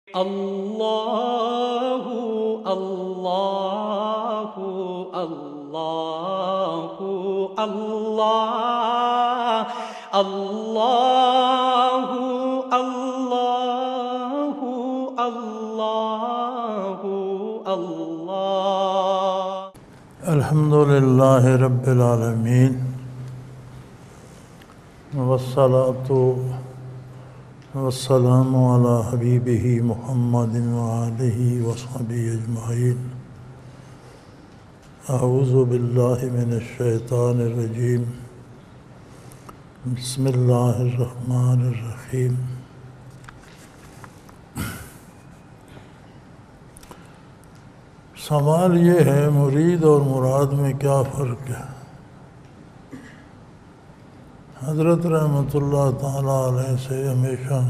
اللہ اللہ اللہ اللہ اللہ اللہ اللہ اللہ الحمد للہ رب العالمین والصلاة والسلام علی حبیبہ محمد وآلہ وصحبہ اجمعین اعوذ باللہ من الشیطان الرجیم بسم اللہ الرحمن الرحیم سوال یہ ہے مرید اور مراد میں کیا فرق ہے؟ حضرت رحمۃ اللہ تعالیٰ علیہ سے ہمیشہ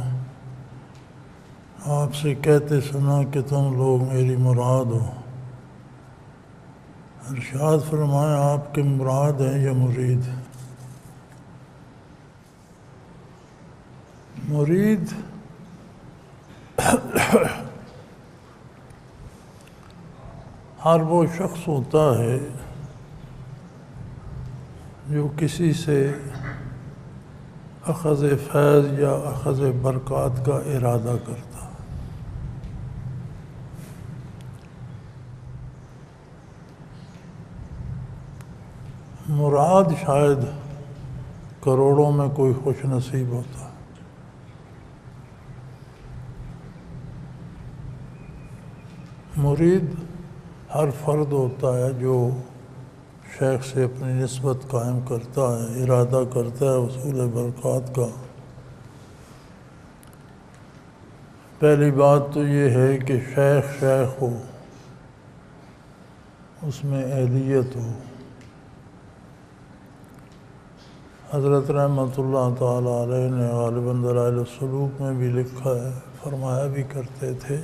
آپ سے کہتے سنا کہ تم لوگ میری مراد ہو۔ ارشاد فرمایا آپ کے مراد ہیں یا مرید؟ مرید ہر وہ شخص ہوتا ہے جو کسی سے اخذ فیض یا اخذ برکات کا ارادہ کرتا۔ مراد شاید کروڑوں میں کوئی خوش نصیب ہوتا۔ مرید ہر فرد ہوتا ہے جو شیخ سے اپنی نسبت قائم کرتا ہے، ارادہ کرتا ہے حصول برکات کا۔ پہلی بات تو یہ ہے کہ شیخ ہو، اس میں اہلیت ہو۔ حضرت رحمۃ اللہ تعالیٰ علیہ نے غالباً دلائل السلوک میں بھی لکھا ہے، فرمایا بھی کرتے تھے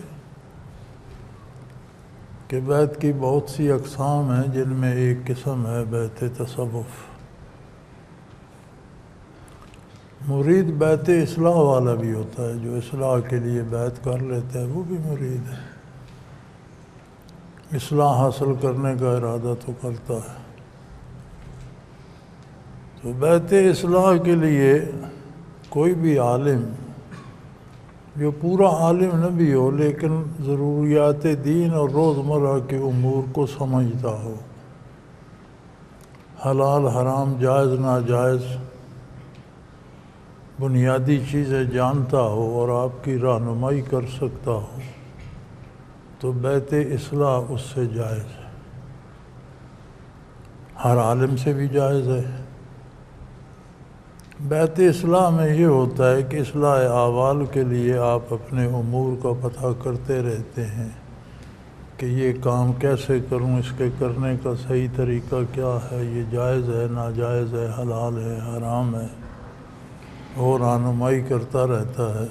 کہ بیت کی بہت سی اقسام ہیں جن میں ایک قسم ہے بیت تصوف۔ مرید بیت اصلاح والا بھی ہوتا ہے، جو اصلاح کے لیے بیت کر لیتا ہے وہ بھی مرید ہے، اصلاح حاصل کرنے کا ارادہ تو کرتا ہے۔ تو بیت اصلاح کے لیے کوئی بھی عالم جو پورا عالم نہ بھی ہو لیکن ضروریات دین اور روزمرہ کے امور کو سمجھتا ہو، حلال حرام جائز ناجائز بنیادی چیزیں جانتا ہو اور آپ کی رہنمائی کر سکتا ہو، تو بیت اصلاح اس سے جائز ہے، ہر عالم سے بھی جائز ہے۔ بیت اصلاح میں یہ ہوتا ہے کہ اصلاح احوال کے لیے آپ اپنے امور کا پتہ کرتے رہتے ہیں کہ یہ کام کیسے کروں، اس کے کرنے کا صحیح طریقہ کیا ہے، یہ جائز ہے ناجائز ہے، حلال ہے حرام ہے، وہ رہنمائی کرتا رہتا ہے۔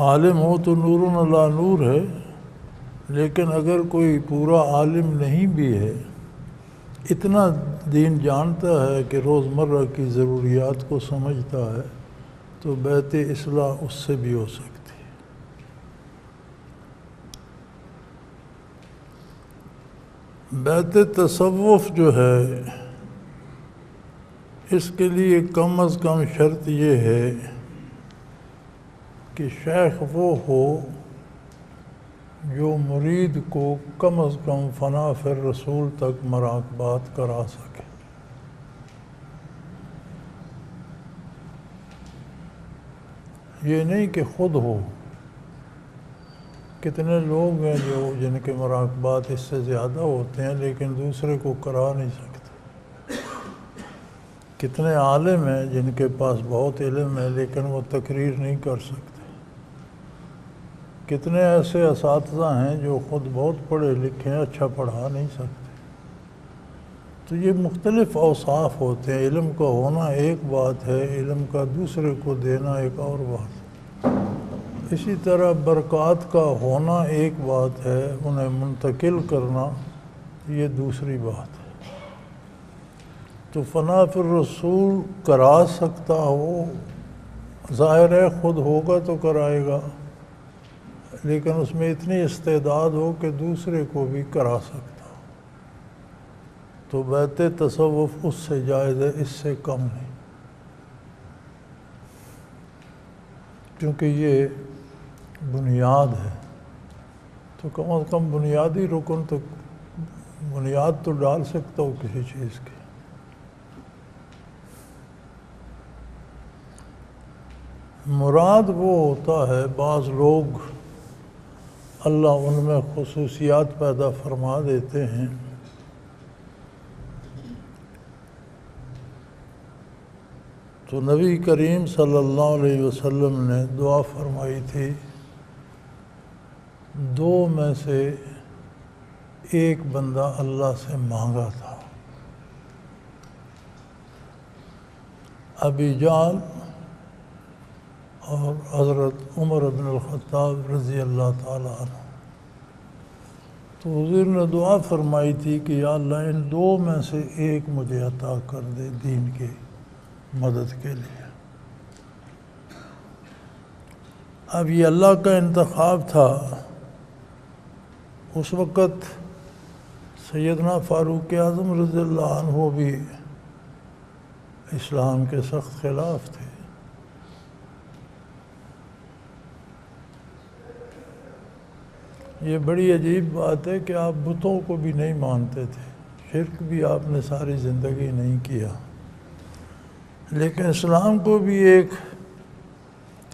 عالم ہو تو نور علی نور ہے، لیکن اگر کوئی پورا عالم نہیں بھی ہے، اتنا دین جانتا ہے کہ روزمرہ کی ضروریات کو سمجھتا ہے، تو بیت اصلاح اس سے بھی ہو سکتی ہے۔ بیت تصوف جو ہے اس کے لیے کم از کم شرط یہ ہے کہ شیخ وہ ہو جو مرید کو کم از کم فنا فی الرسول تک مراقبات کرا سکے۔ یہ نہیں کہ خود ہو۔ کتنے لوگ ہیں جن کے مراقبات اس سے زیادہ ہوتے ہیں لیکن دوسرے کو کرا نہیں سکتے۔ کتنے عالم ہیں جن کے پاس بہت علم ہے لیکن وہ تقریر نہیں کر سکتے۔ کتنے ایسے اساتذہ ہیں جو خود بہت پڑھے لکھے ہیں، اچھا پڑھا نہیں سکتے۔ تو یہ مختلف اوصاف ہوتے ہیں۔ علم کا ہونا ایک بات ہے، علم کا دوسرے کو دینا ایک اور بات ہے۔ اسی طرح برکات کا ہونا ایک بات ہے، انہیں منتقل کرنا یہ دوسری بات ہے۔ تو فنا فی الرسول کرا سکتا ہو، ظاہر ہے خود ہوگا تو کرائے گا، لیکن اس میں اتنی استعداد ہو کہ دوسرے کو بھی کرا سکتا ہو، تو بیت تصوف اس سے جائز ہے، اس سے کم نہیں، کیونکہ یہ بنیاد ہے، تو کم از کم بنیادی رکن تو بنیاد تو ڈال سکتا ہو کسی چیز کی۔ مراد وہ ہوتا ہے، بعض لوگ اللہ ان میں خصوصیات پیدا فرما دیتے ہیں، تو نبی کریم صلی اللہ علیہ وسلم نے دعا فرمائی تھی، دو میں سے ایک بندہ اللہ سے مانگا تھا، ابی جہل اور حضرت عمر بن الخطاب رضی اللہ تعالیٰ عنہ۔ تو حضور نے دعا فرمائی تھی کہ یا اللہ ان دو میں سے ایک مجھے عطا کر دے دین کے مدد کے لیے۔ اب یہ اللہ کا انتخاب تھا۔ اس وقت سیدنا فاروق اعظم رضی اللہ عنہ بھی اسلام کے سخت خلاف تھے۔ یہ بڑی عجیب بات ہے کہ آپ بتوں کو بھی نہیں مانتے تھے، شرک بھی آپ نے ساری زندگی نہیں کیا، لیکن اسلام کو بھی ایک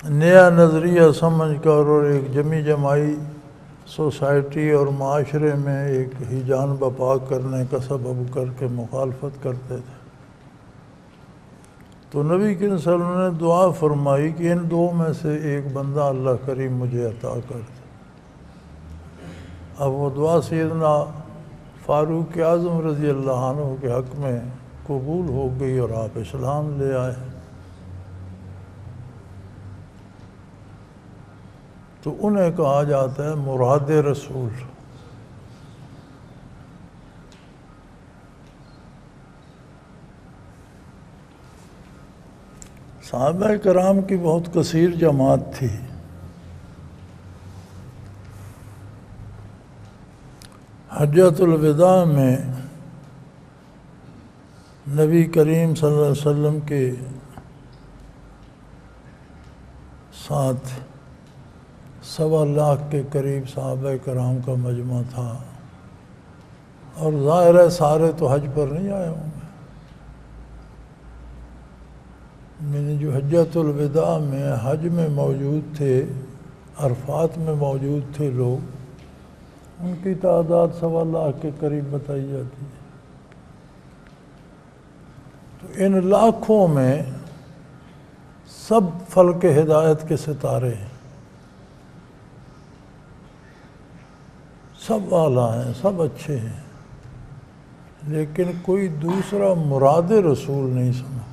نیا نظریہ سمجھ کر اور ایک جمی جماعی سوسائٹی اور معاشرے میں ایک ہیجان بپا کرنے کا سبب کر کے مخالفت کرتے تھے۔ تو نبی کریم صلی اللہ علیہ وسلم نے دعا فرمائی کہ ان دو میں سے ایک بندہ اللہ کریم مجھے عطا کر دے۔ اب وہ دعا سیدنا فاروق اعظم رضی اللہ عنہ کے حق میں قبول ہو گئی اور آپ اسلام لے آئے۔ تو انہیں کہا جاتا ہے مراد رسول۔ صحابہ کرام کی بہت کثیر جماعت تھی۔ حجۃ الوداع میں نبی کریم صلی اللہ علیہ وسلم کے ساتھ 1.25 لاکھ کے قریب صحابہ کرام کا مجمع تھا، اور ظاہر ہے سارے تو حج پر نہیں آئے ہوں گے، یعنی جو حجۃ الوداع میں حج میں موجود تھے، عرفات میں موجود تھے لوگ، ان کی تعداد 1.25 لاکھ کے قریب بتائی جاتی ہے۔ تو ان لاکھوں میں سب فلک ہدایت کے ستارے ہیں، سب اعلیٰ ہیں، سب اچھے ہیں، لیکن کوئی دوسرا مراد رسول نہیں سنا۔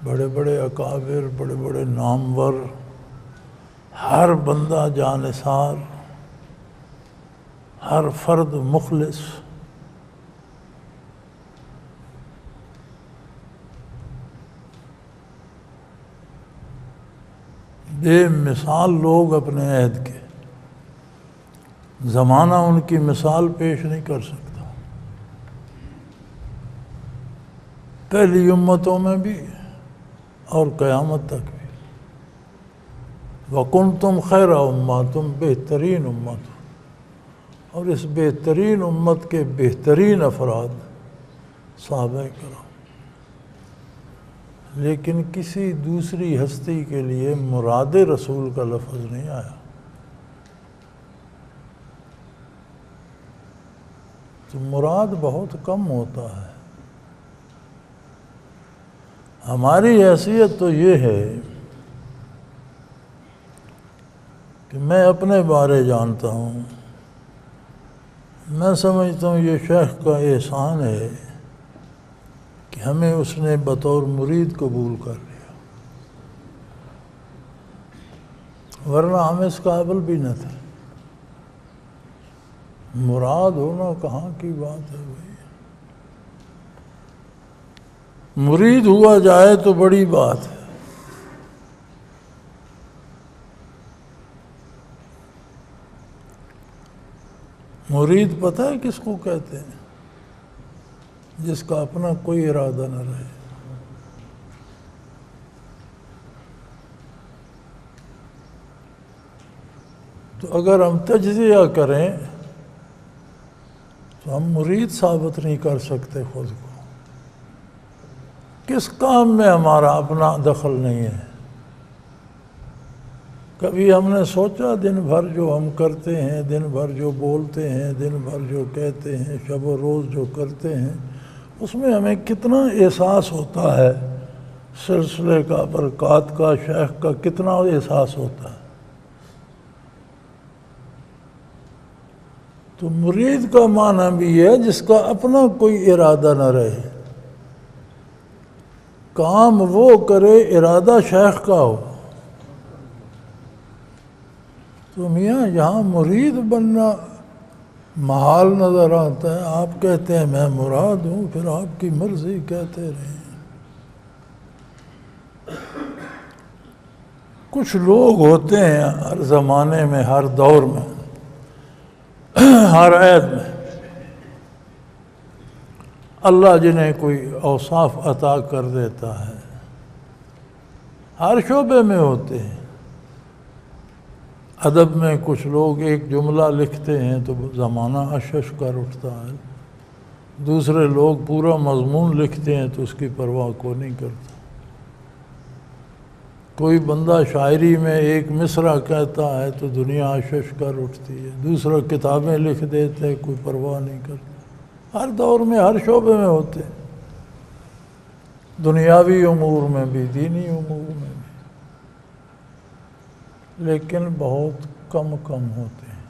بڑے بڑے اکابر، بڑے بڑے نامور، ہر بندہ جانثار، ہر فرد مخلص، بے مثال لوگ اپنے عہد کے، زمانہ ان کی مثال پیش نہیں کر سکتا، پہلی امتوں میں بھی اور قیامت تک بھی۔ وَكُنْتُمْ خَيْرَ أُمَّةٍ، تم بہترین امت ہو، اور اس بہترین امت کے بہترین افراد صحابہ کرام۔ لیکن کسی دوسری ہستی کے لیے مراد رسول کا لفظ نہیں آیا۔ تو مراد بہت کم ہوتا ہے۔ ہماری حیثیت تو یہ ہے کہ میں اپنے بارے جانتا ہوں، میں سمجھتا ہوں یہ شیخ کا احسان ہے کہ ہمیں اس نے بطور مرید قبول کر لیا، ورنہ ہم اس قابل بھی نہ تھے۔ مراد ہونا کہاں کی بات ہے بھائی، مرید ہوا جائے تو بڑی بات ہے، مرید پتہ ہے کس کو کہتے ہیں؟ جس کا اپنا کوئی ارادہ نہ رہے۔ تو اگر ہم تجزیہ کریں تو ہم مرید ثابت نہیں کر سکتے خود کو۔ کس کام میں ہمارا اپنا دخل نہیں ہے؟ کبھی ہم نے سوچا دن بھر جو ہم کرتے ہیں، دن بھر جو بولتے ہیں، دن بھر جو کہتے ہیں، شب و روز جو کرتے ہیں، اس میں ہمیں کتنا احساس ہوتا ہے سلسلے کا، برکات کا، شیخ کا کتنا احساس ہوتا ہے؟ تو مرید کا معنی بھی ہے جس کا اپنا کوئی ارادہ نہ رہے، کام وہ کرے ارادہ شیخ کا ہو۔ تو میاں یہاں مرید بننا محال نظر آتا ہے۔ آپ کہتے ہیں میں مراد ہوں، پھر آپ کی مرضی کہتے رہیں۔ کچھ لوگ ہوتے ہیں ہر زمانے میں، ہر دور میں، ہر عہد میں، اللہ جنہیں کوئی اوصاف عطا کر دیتا ہے، ہر شعبے میں ہوتے ہیں۔ ادب میں کچھ لوگ ایک جملہ لکھتے ہیں تو زمانہ اشش کر اٹھتا ہے، دوسرے لوگ پورا مضمون لکھتے ہیں تو اس کی پرواہ کو نہیں کرتا۔ کوئی بندہ شاعری میں ایک مصرع کہتا ہے تو دنیا اشش کر اٹھتی ہے، دوسرا کتابیں لکھ دیتے ہیں، کوئی پرواہ نہیں کرتا۔ ہر دور میں، ہر شعبے میں ہوتے ہیں، دنیاوی امور میں بھی، دینی امور میں بھی، لیکن بہت کم ہوتے ہیں۔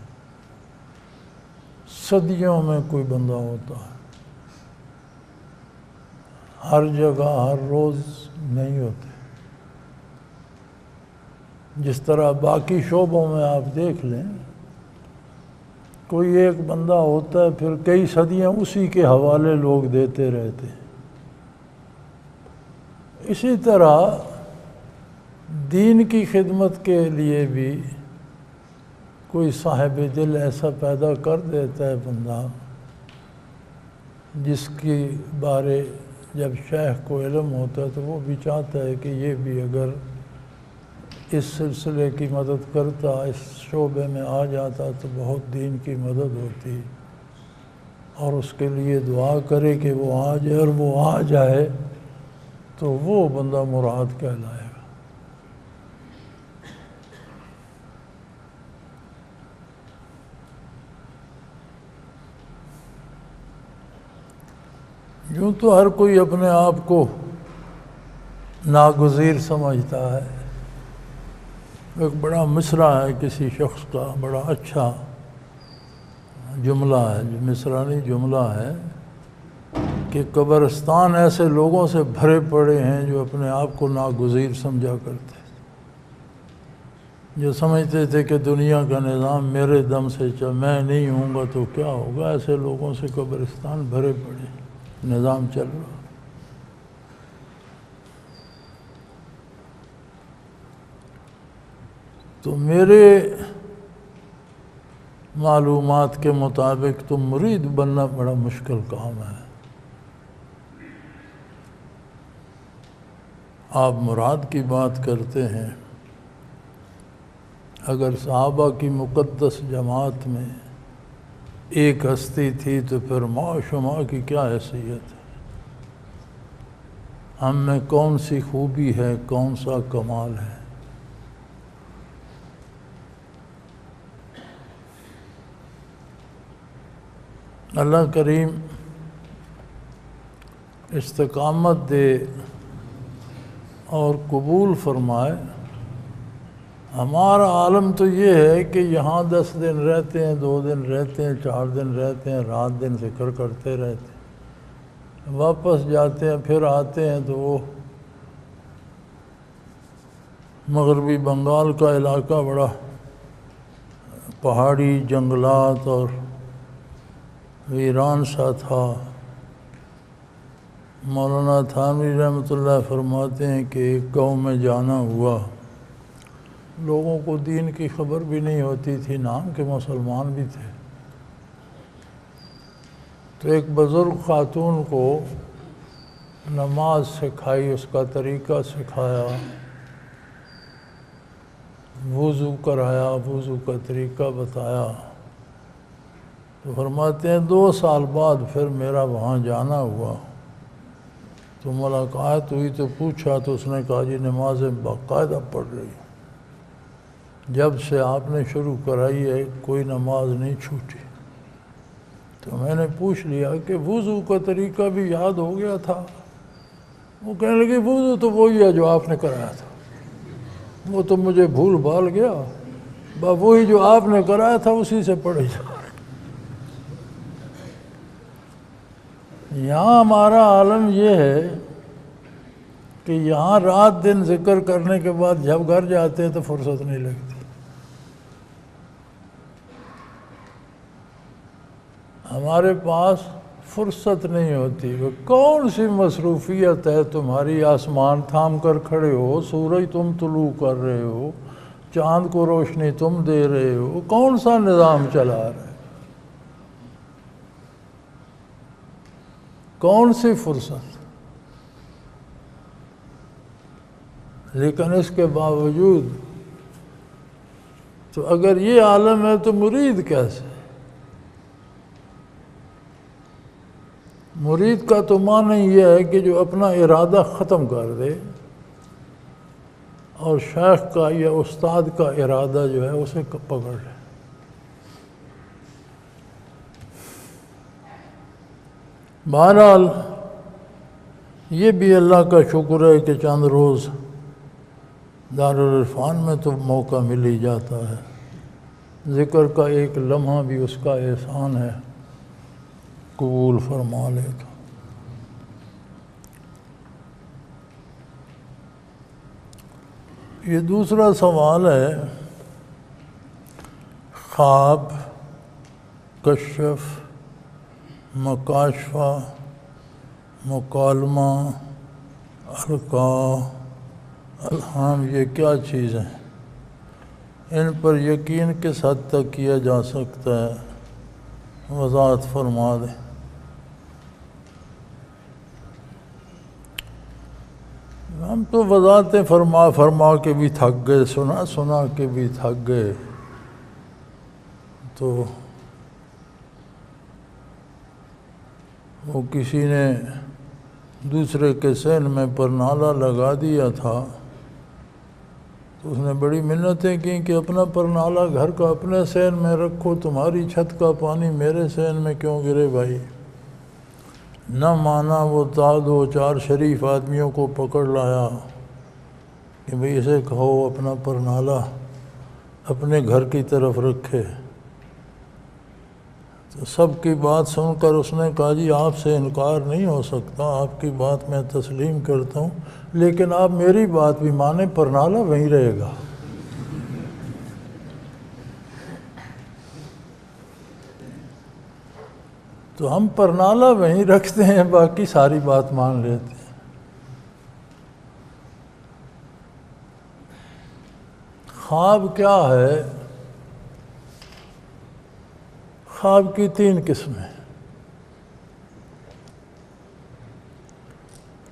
صدیوں میں کوئی بندہ ہوتا ہے، ہر جگہ ہر روز نہیں ہوتے۔ جس طرح باقی شعبوں میں آپ دیکھ لیں، کوئی ایک بندہ ہوتا ہے پھر کئی صدیاں اسی کے حوالے لوگ دیتے رہتے ہیں۔ اسی طرح دین کی خدمت کے لیے بھی کوئی صاحب دل ایسا پیدا کر دیتا ہے بندہ، جس کی بارے جب شیخ کو علم ہوتا ہے تو وہ بھی چاہتا ہے کہ یہ بھی اگر اس سلسلے کی مدد کرتا، اس شعبے میں آ جاتا تو بہت دین کی مدد ہوتی، اور اس کے لیے دعا کرے کہ وہ آ جائے، اور وہ آ جائے تو وہ بندہ مراد کہلائے گا۔ یوں تو ہر کوئی اپنے آپ کو ناگزیر سمجھتا ہے۔ ایک بڑا مصرع ہے کسی شخص کا، بڑا اچھا جملہ ہے، مصرع نہیں جملہ ہے، کہ قبرستان ایسے لوگوں سے بھرے پڑے ہیں جو اپنے آپ کو ناگزیر سمجھا کرتے، جو سمجھتے تھے کہ دنیا کا نظام میرے دم سے میں نہیں ہوں گا تو کیا ہوگا، ایسے لوگوں سے قبرستان بھرے پڑے، نظام چل رہا۔ تو میرے معلومات کے مطابق تو مرید بننا بڑا مشکل کام ہے۔ آپ مراد کی بات کرتے ہیں، اگر صحابہ کی مقدس جماعت میں ایک ہستی تھی تو پھر ما شما کی کیا حیثیت ہے؟ ہم میں کون سی خوبی ہے، کون سا کمال ہے؟ اللہ کریم استقامت دے اور قبول فرمائے۔ ہمارا عالم تو یہ ہے کہ یہاں 10 دن رہتے ہیں، 2 دن رہتے ہیں، 4 دن رہتے ہیں، رات دن ذکر کرتے رہتے ہیں، واپس جاتے ہیں، پھر آتے ہیں تو وہ مغربی بنگال کا علاقہ بڑا پہاڑی، جنگلات اور ویران سا تھا۔ مولانا تھانوی رحمۃ اللہ فرماتے ہیں کہ ایک گاؤں میں جانا ہوا، لوگوں کو دین کی خبر بھی نہیں ہوتی تھی، نام کے مسلمان بھی تھے، تو ایک بزرگ خاتون کو نماز سکھائی، اس کا طریقہ سکھایا، وضو کرایا، وضو کا طریقہ بتایا، تو فرماتے ہیں 2 سال بعد پھر میرا وہاں جانا ہوا تو ملاقات ہوئی تو پوچھا تو اس نے کہا جی نمازیں باقاعدہ پڑھ رہی ہوں، جب سے آپ نے شروع کرائی ہے کوئی نماز نہیں چھوٹی۔ تو میں نے پوچھ لیا کہ وضو کا طریقہ بھی یاد ہو گیا تھا؟ وہ کہنے لگے وضو تو وہی ہے جو آپ نے کرایا تھا، وہ تو مجھے بھول بھال گیا، وہی جو آپ نے کرایا تھا اسی سے پڑھی جا۔ یہاں ہمارا عالم یہ ہے کہ یہاں رات دن ذکر کرنے کے بعد جب گھر جاتے ہیں تو فرصت نہیں لگتی۔ ہمارے پاس فرصت نہیں ہوتی۔ وہ کون سی مصروفیت ہے تمہاری؟ آسمان تھام کر کھڑے ہو، سورج تم طلوع کر رہے ہو، چاند کو روشنی تم دے رہے ہو، کون سا نظام چلا رہے؟ کون سی فرصت؟ لیکن اس کے باوجود تو اگر یہ عالم ہے تو مرید کیسے؟ مرید کا تو معنی یہ ہے کہ جو اپنا ارادہ ختم کر دے اور شیخ کا یا استاد کا ارادہ جو ہے اسے پکڑ لے۔ بہرحال یہ بھی اللہ کا شکر ہے کہ چند روز دارالعرفان میں تو موقع مل ہی جاتا ہے، ذکر کا ایک لمحہ بھی اس کا احسان ہے، قبول فرما لے تو۔ یہ دوسرا سوال ہے، خواب، کشف، مکاشفہ، مکالمہ، القاء، الہام، یہ کیا چیز ہیں؟ ان پر یقین کس حد تک کیا جا سکتا ہے؟ وضاحت فرما دیں۔ ہم تو وضاحتیں فرما کے بھی تھک گئے، سنا کے بھی تھک گئے، تو وہ کسی نے دوسرے کے سین میں پرنالہ لگا دیا تھا تو اس نے بڑی منتیں کی کہ اپنا پرنالہ گھر کا اپنے سین میں رکھو، تمہاری چھت کا پانی میرے سین میں کیوں گرے بھائی؟ نہ مانا، وہ 2-4 شریف آدمیوں کو پکڑ لایا کہ بھئی اسے کہو اپنا پرنالہ اپنے گھر کی طرف رکھے۔ تو سب کی بات سن کر اس نے کہا جی آپ سے انکار نہیں ہو سکتا، آپ کی بات میں تسلیم کرتا ہوں، لیکن آپ میری بات بھی مانیں، پرنالہ وہیں رہے گا۔ تو ہم پرنالہ وہیں رکھتے ہیں، باقی ساری بات مان لیتے ہیں۔ خواب کیا ہے؟ خواب کی 3 قسمیں۔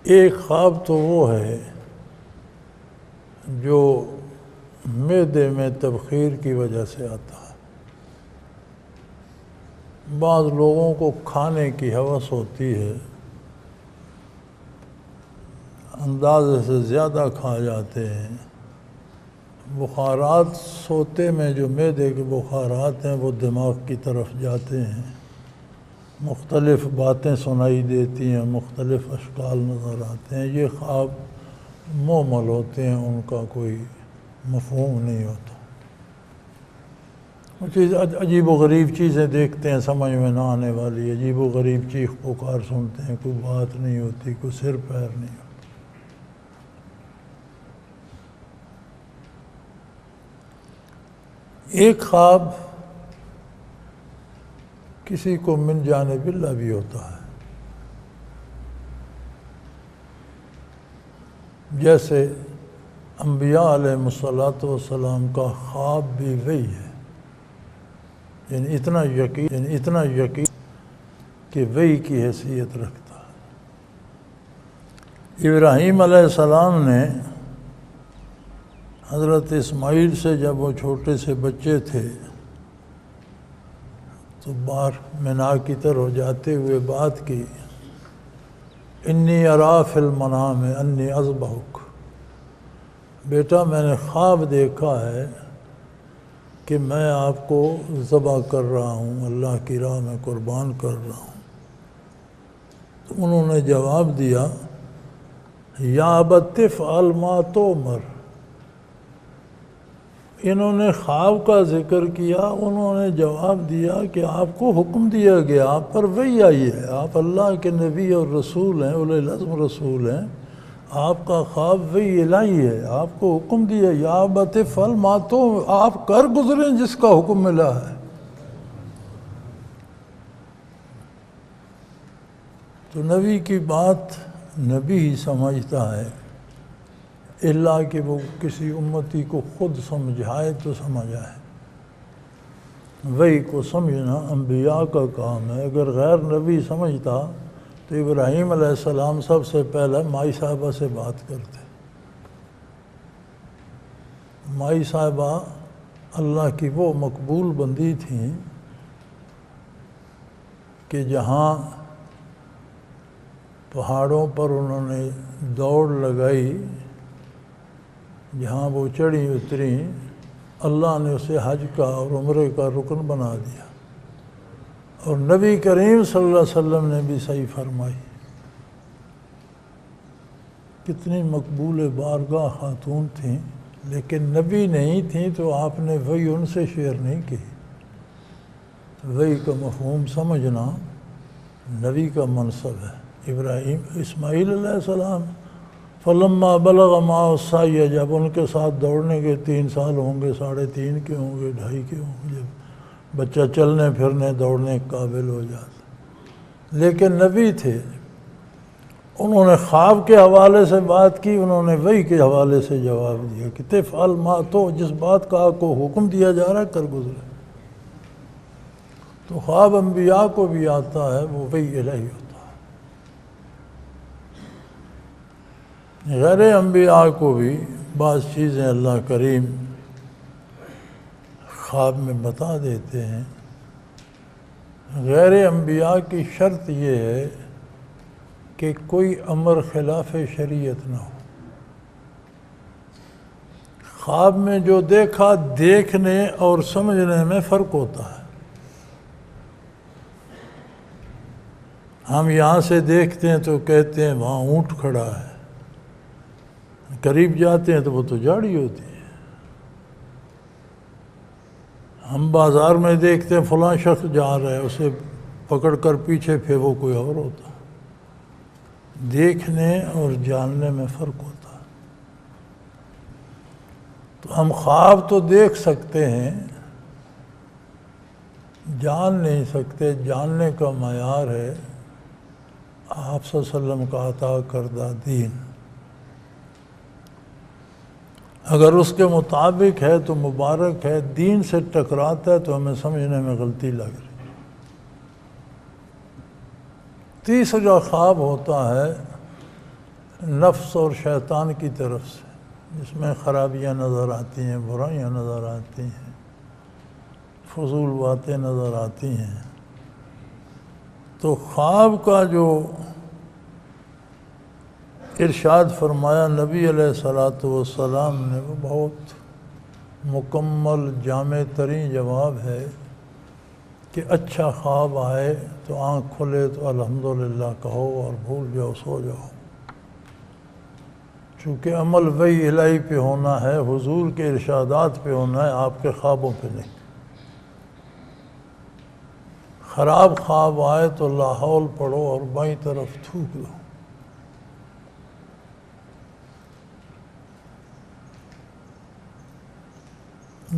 ایک خواب تو وہ ہے جو معدے میں تبخیر کی وجہ سے آتا ہے۔ بعض لوگوں کو کھانے کی ہوس ہوتی ہے، اندازے سے زیادہ کھا جاتے ہیں، بخارات سوتے میں جو معدے کے بخارات ہیں وہ دماغ کی طرف جاتے ہیں، مختلف باتیں سنائی دیتی ہیں، مختلف اشکال نظر آتے ہیں۔ یہ خواب مہمل ہوتے ہیں، ان کا کوئی مفہوم نہیں ہوتا۔ وہ چیز عجیب و غریب چیزیں دیکھتے ہیں، سمجھ میں نہ آنے والی، عجیب و غریب چیخ پکار سنتے ہیں، کوئی بات نہیں ہوتی، کوئی سر پیر نہیں ہوتا۔ ایک خواب کسی کو من جانب اللہ بھی ہوتا ہے، جیسے انبیاء علیہ السلام کا خواب بھی وہی ہے، یعنی اتنا یقین کہ وحی کی حیثیت رکھتا ہے۔ ابراہیم علیہ السلام نے حضرت اسماعیل سے جب وہ چھوٹے سے بچے تھے تو باہر مینا کی طرف جاتے ہوئے بات کی، انی ارا فی المنام انی اذبحک، بیٹا میں نے خواب دیکھا ہے کہ میں آپ کو ذبح کر رہا ہوں، اللہ کی راہ میں قربان کر رہا ہوں۔ تو انہوں نے جواب دیا، یا ابت افعل ما تؤمر، انہوں نے خواب کا ذکر کیا، انہوں نے جواب دیا کہ آپ کو حکم دیا گیا، آپ پر وحی آئی ہے، آپ اللہ کے نبی اور رسول ہیں، اولی العزم رسول ہیں، آپ کا خواب وحی الہی ہے، آپ کو حکم دیا، یا ابت افعل ما تؤمر، آپ کر گزریں جس کا حکم ملا ہے۔ تو نبی کی بات نبی ہی سمجھتا ہے، اللہ کہ وہ کسی امتی کو خود سمجھائے تو سمجھ آئے۔ وحی کو سمجھنا انبیاء کا کام ہے۔ اگر غیر نبی سمجھتا تو ابراہیم علیہ السلام سب سے پہلے مائی صاحبہ سے بات کرتے۔ مائی صاحبہ اللہ کی وہ مقبول بندی تھیں کہ جہاں پہاڑوں پر انہوں نے دوڑ لگائی، جہاں وہ چڑھی اتری، اللہ نے اسے حج کا اور عمرے کا رکن بنا دیا، اور نبی کریم صلی اللہ علیہ وسلم نے بھی صحیح فرمائی۔ کتنی مقبول بارگاہ خاتون تھیں، لیکن نبی نہیں تھیں تو آپ نے وحی ان سے شیئر نہیں کی۔ وحی کا مفہوم سمجھنا نبی کا منصب ہے۔ ابراہیم اسماعیل علیہ السلام فلما بلغ معه السعی، جب ان کے ساتھ دوڑنے کے 3 سال ہوں گے، 3.5 کے ہوں گے، 2.5 کے ہوں گے، جب بچہ چلنے پھرنے دوڑنے کے قابل ہو جاتا، لیکن نبی تھے، انہوں نے خواب کے حوالے سے بات کی، انہوں نے وحی کے حوالے سے جواب دیا کہ تفعل ما تو، جس بات کا آپ کو حکم دیا جا رہا ہے کر گزرے۔ تو خواب انبیاء کو بھی آتا ہے، وہ وحی الہی ہوتا ہے۔ غیر انبیاء کو بھی بعض چیزیں اللہ کریم خواب میں بتا دیتے ہیں۔ غیر انبیاء کی شرط یہ ہے کہ کوئی امر خلاف شریعت نہ ہو۔ خواب میں جو دیکھا، دیکھنے اور سمجھنے میں فرق ہوتا ہے۔ ہم یہاں سے دیکھتے ہیں تو کہتے ہیں وہاں اونٹ کھڑا ہے، قریب جاتے ہیں تو وہ تو جھاڑی ہوتی ہے۔ ہم بازار میں دیکھتے ہیں فلاں شخص جا رہا ہے، اسے پکڑ کر پیچھے پھر وہ کوئی اور ہوتا ہے۔ دیکھنے اور جاننے میں فرق ہوتا ہے۔ تو ہم خواب تو دیکھ سکتے ہیں، جان نہیں سکتے۔ جاننے کا معیار ہے آپ صلی اللہ علیہ وسلم کا عطا کردہ دین۔ اگر اس کے مطابق ہے تو مبارک ہے، دین سے ٹکراتا ہے تو ہمیں سمجھنے میں غلطی لگ رہی۔ تیسرا خواب ہوتا ہے نفس اور شیطان کی طرف سے، جس میں خرابیاں نظر آتی ہیں، برائیاں نظر آتی ہیں، فضول باتیں نظر آتی ہیں۔ تو خواب کا جو ارشاد فرمایا نبی علیہ السلام نے، وہ بہت مکمل جامع ترین جواب ہے کہ اچھا خواب آئے تو آنکھ کھلے تو الحمدللہ کہو اور بھول جاؤ سو جاؤ، چونکہ عمل وحی الہی پہ ہونا ہے، حضور کے ارشادات پہ ہونا ہے، آپ کے خوابوں پہ نہیں۔ خراب خواب آئے تو لا حول پڑھو اور بائیں طرف تھوک دو۔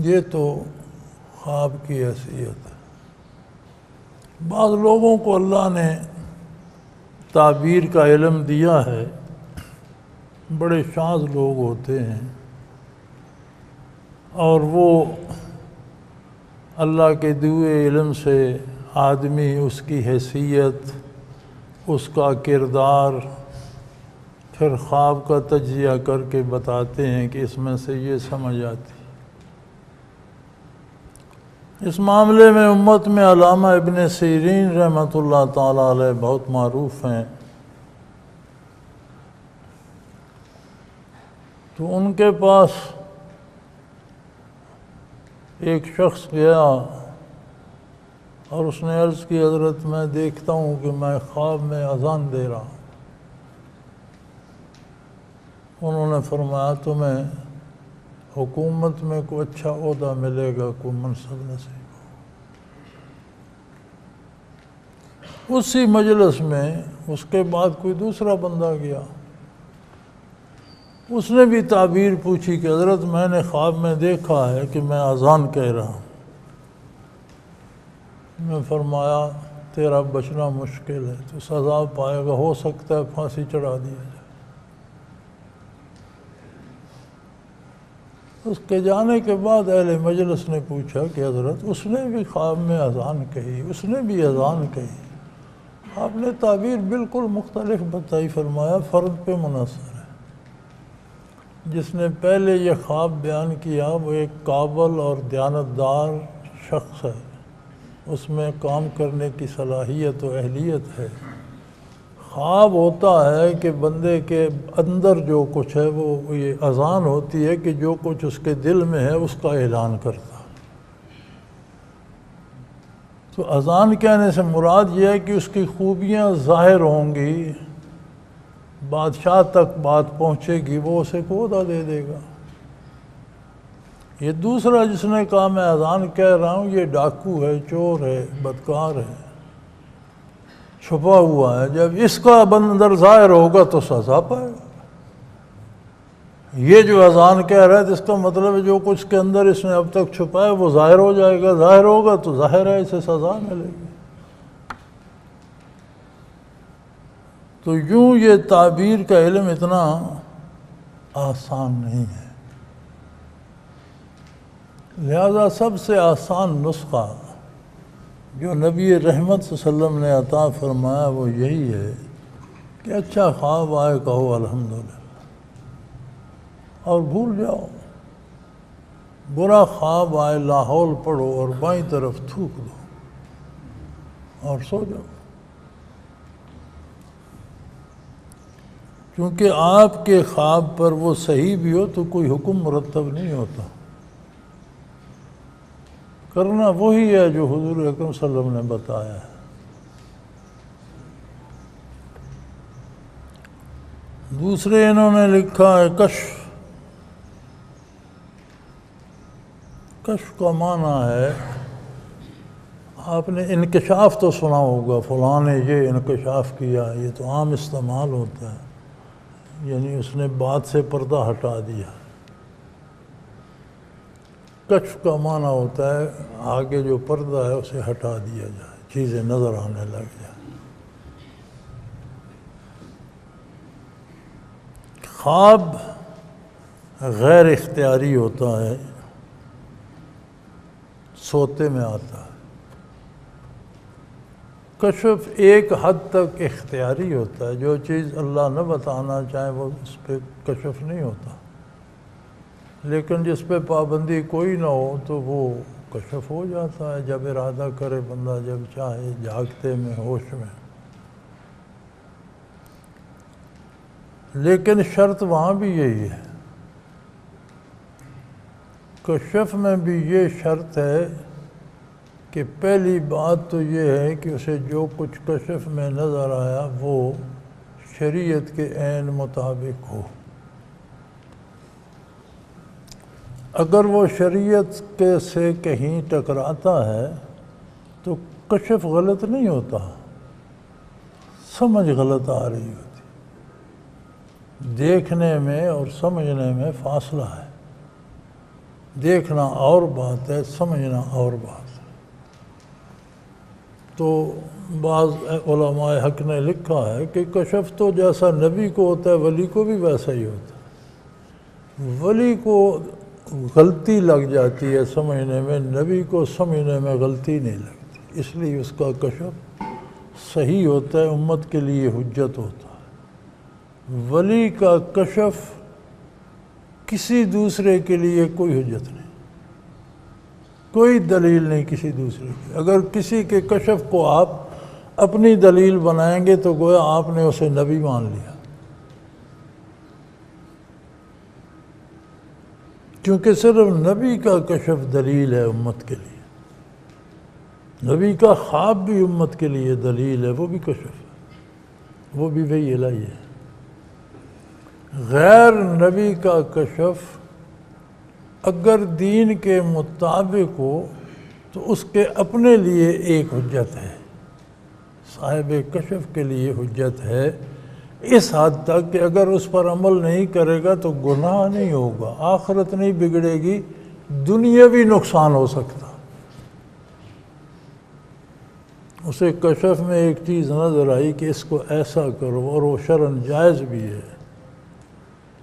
یہ تو خواب کی حیثیت ہے۔ بعض لوگوں کو اللہ نے تعبیر کا علم دیا ہے، بڑے شاذ لوگ ہوتے ہیں، اور وہ اللہ کے دیے علم سے آدمی اس کی حیثیت، اس کا کردار پھر خواب کا تجزیہ کر کے بتاتے ہیں کہ اس میں سے یہ سمجھ آتی۔ اس معاملے میں امت میں علامہ ابن سیرین رحمۃ اللہ تعالیٰ علیہ بہت معروف ہیں۔ تو ان کے پاس ایک شخص گیا اور اس نے عرض کی حضرت میں دیکھتا ہوں کہ میں خواب میں اذان دے رہا ہوں۔ انہوں نے فرمایا تمہیں حکومت میں کوئی اچھا عہدہ ملے گا، کوئی منصب نصیب ہو۔ اسی مجلس میں اس کے بعد کوئی دوسرا بندہ گیا، اس نے بھی تعبیر پوچھی کہ حضرت میں نے خواب میں دیکھا ہے کہ میں اذان کہہ رہا ہوں۔ میں فرمایا تیرا بچنا مشکل ہے، تو سزا پائے گا، ہو سکتا ہے پھانسی چڑھا دیا جائے۔ اس کے جانے کے بعد اہل مجلس نے پوچھا کہ حضرت اس نے بھی خواب میں اذان کہی، اس نے بھی اذان کہی، آپ نے تعبیر بالکل مختلف بتائی۔ فرمایا فرد پہ منحصر ہے، جس نے پہلے یہ خواب بیان کیا وہ ایک قابل اور دیانتدار شخص ہے، اس میں کام کرنے کی صلاحیت و اہلیت ہے۔ خواب ہوتا ہے کہ بندے کے اندر جو کچھ ہے، وہ یہ اذان ہوتی ہے کہ جو کچھ اس کے دل میں ہے اس کا اعلان کرتا۔ تو اذان کہنے سے مراد یہ ہے کہ اس کی خوبیاں ظاہر ہوں گی، بادشاہ تک بات پہنچے گی، وہ اسے عہدہ دے دے گا۔ یہ دوسرا جس نے کہا میں اذان کہہ رہا ہوں، یہ ڈاکو ہے، چور ہے، بدکار ہے، چھپا ہوا ہے، جب اس کا اندر ظاہر ہوگا تو سزا پائے گا۔ یہ جو اذان کہہ رہا ہے تو اس کا مطلب ہے جو کچھ کے اندر اس نے اب تک چھپایا وہ ظاہر ہو جائے گا، ظاہر ہوگا تو ظاہر ہے اسے سزا ملے گی۔ تو یوں یہ تعبیر کا علم اتنا آسان نہیں ہے، لہذا سب سے آسان نسخہ جو نبی رحمت صلی اللہ علیہ وسلم نے عطا فرمایا وہ یہی ہے کہ اچھا خواب آئے کہو الحمدللہ اور بھول جاؤ، برا خواب آئے لاحول پڑھو اور بائیں طرف تھوک دو اور سو جاؤ۔ کیونکہ آپ کے خواب پر وہ صحیح بھی ہو تو کوئی حکم مرتب نہیں ہوتا، کرنا وہی ہے جو حضور اکرم صلی اللہ علیہ وسلم نے بتایا ہے۔ دوسرے انہوں نے لکھا ہے کشف۔ کشف کا معنی ہے، آپ نے انکشاف تو سنا ہوگا، فلاں نے یہ انکشاف کیا، یہ تو عام استعمال ہوتا ہے، یعنی اس نے بات سے پردہ ہٹا دیا۔ کشف کا معنی ہوتا ہے آگے جو پردہ ہے اسے ہٹا دیا جائے، چیزیں نظر آنے لگ جائیں۔ خواب غیر اختیاری ہوتا ہے، سوتے میں آتا ہے۔ کشف ایک حد تک اختیاری ہوتا ہے، جو چیز اللہ نہ بتانا چاہے وہ اس پہ کشف نہیں ہوتا، لیکن جس پہ پابندی کوئی نہ ہو تو وہ کشف ہو جاتا ہے، جب ارادہ کرے بندہ، جب چاہے، جاگتے میں، ہوش میں۔ لیکن شرط وہاں بھی یہی ہے، کشف میں بھی یہ شرط ہے کہ پہلی بات تو یہ ہے کہ اسے جو کچھ کشف میں نظر آیا وہ شریعت کے عین مطابق ہو۔ اگر وہ شریعت کے سے کہیں ٹکراتا ہے تو کشف غلط نہیں ہوتا، سمجھ غلط آ رہی ہوتی۔ دیکھنے میں اور سمجھنے میں فاصلہ ہے، دیکھنا اور بات ہے، سمجھنا اور بات ہے۔ تو بعض علماء حق نے لکھا ہے کہ کشف تو جیسا نبی کو ہوتا ہے ولی کو بھی ویسا ہی ہوتا ہے۔ ولی کو غلطی لگ جاتی ہے سمجھنے میں، نبی کو سمجھنے میں غلطی نہیں لگتی۔ اس لیے اس کا کشف صحیح ہوتا ہے، امت کے لیے حجت ہوتا ہے۔ ولی کا کشف کسی دوسرے کے لیے کوئی حجت نہیں، کوئی دلیل نہیں کسی دوسرے کی۔ اگر کسی کے کشف کو آپ اپنی دلیل بنائیں گے تو گویا آپ نے اسے نبی مان لیا، کیونکہ صرف نبی کا کشف دلیل ہے امت کے لیے۔ نبی کا خواب بھی امت کے لیے دلیل ہے، وہ بھی کشف ہے، وہ بھی وحی الہی ہے۔ غیر نبی کا کشف اگر دین کے مطابق ہو تو اس کے اپنے لیے ایک حجت ہے، صاحب کشف کے لیے حجت ہے، اس حد تک کہ اگر اس پر عمل نہیں کرے گا تو گناہ نہیں ہوگا، آخرت نہیں بگڑے گی، دنیاوی نقصان ہو سکتا۔ اسے کشف میں ایک چیز نظر آئی کہ اس کو ایسا کرو اور وہ شرعاً جائز بھی ہے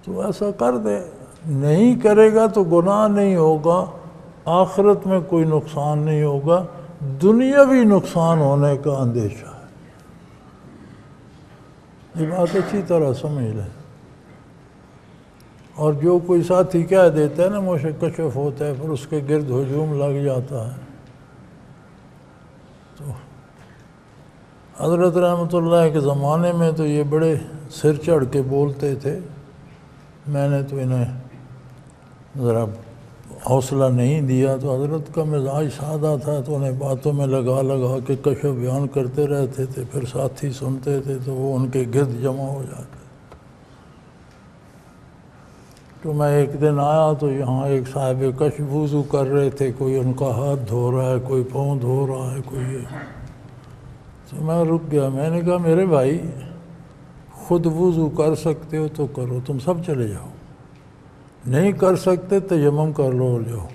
تو ایسا کر دے، نہیں کرے گا تو گناہ نہیں ہوگا، آخرت میں کوئی نقصان نہیں ہوگا، دنیاوی نقصان ہونے کا اندیشہ ہے۔ یہ بات اچھی طرح سمجھ لیں۔ اور جو کوئی ساتھی کہہ دیتا ہے نا مجھے کشف ہوتا ہے، پھر اس کے گرد ہجوم لگ جاتا ہے، تو حضرت رحمۃ اللہ کے زمانے میں تو یہ بڑے سر چڑھ کے بولتے تھے، میں نے تو انہیں ذرا حوصلہ نہیں دیا، تو حضرت کا مزاج سادہ تھا تو انہیں باتوں میں لگا لگا کے کشف بیان کرتے رہتے تھے، پھر ساتھی سنتے تھے تو وہ ان کے گرد جمع ہو جاتے۔ تو میں ایک دن آیا تو یہاں ایک صاحب کشف وضو کر رہے تھے، کوئی ان کا ہاتھ دھو رہا ہے، کوئی پاؤں دھو رہا ہے، کوئی یہ۔ تو میں رک گیا، میں نے کہا میرے بھائی خود وضو کر سکتے ہو تو کرو، تم سب چلے جاؤ، نہیں کر سکتے تیمم کر لو اور جاؤ۔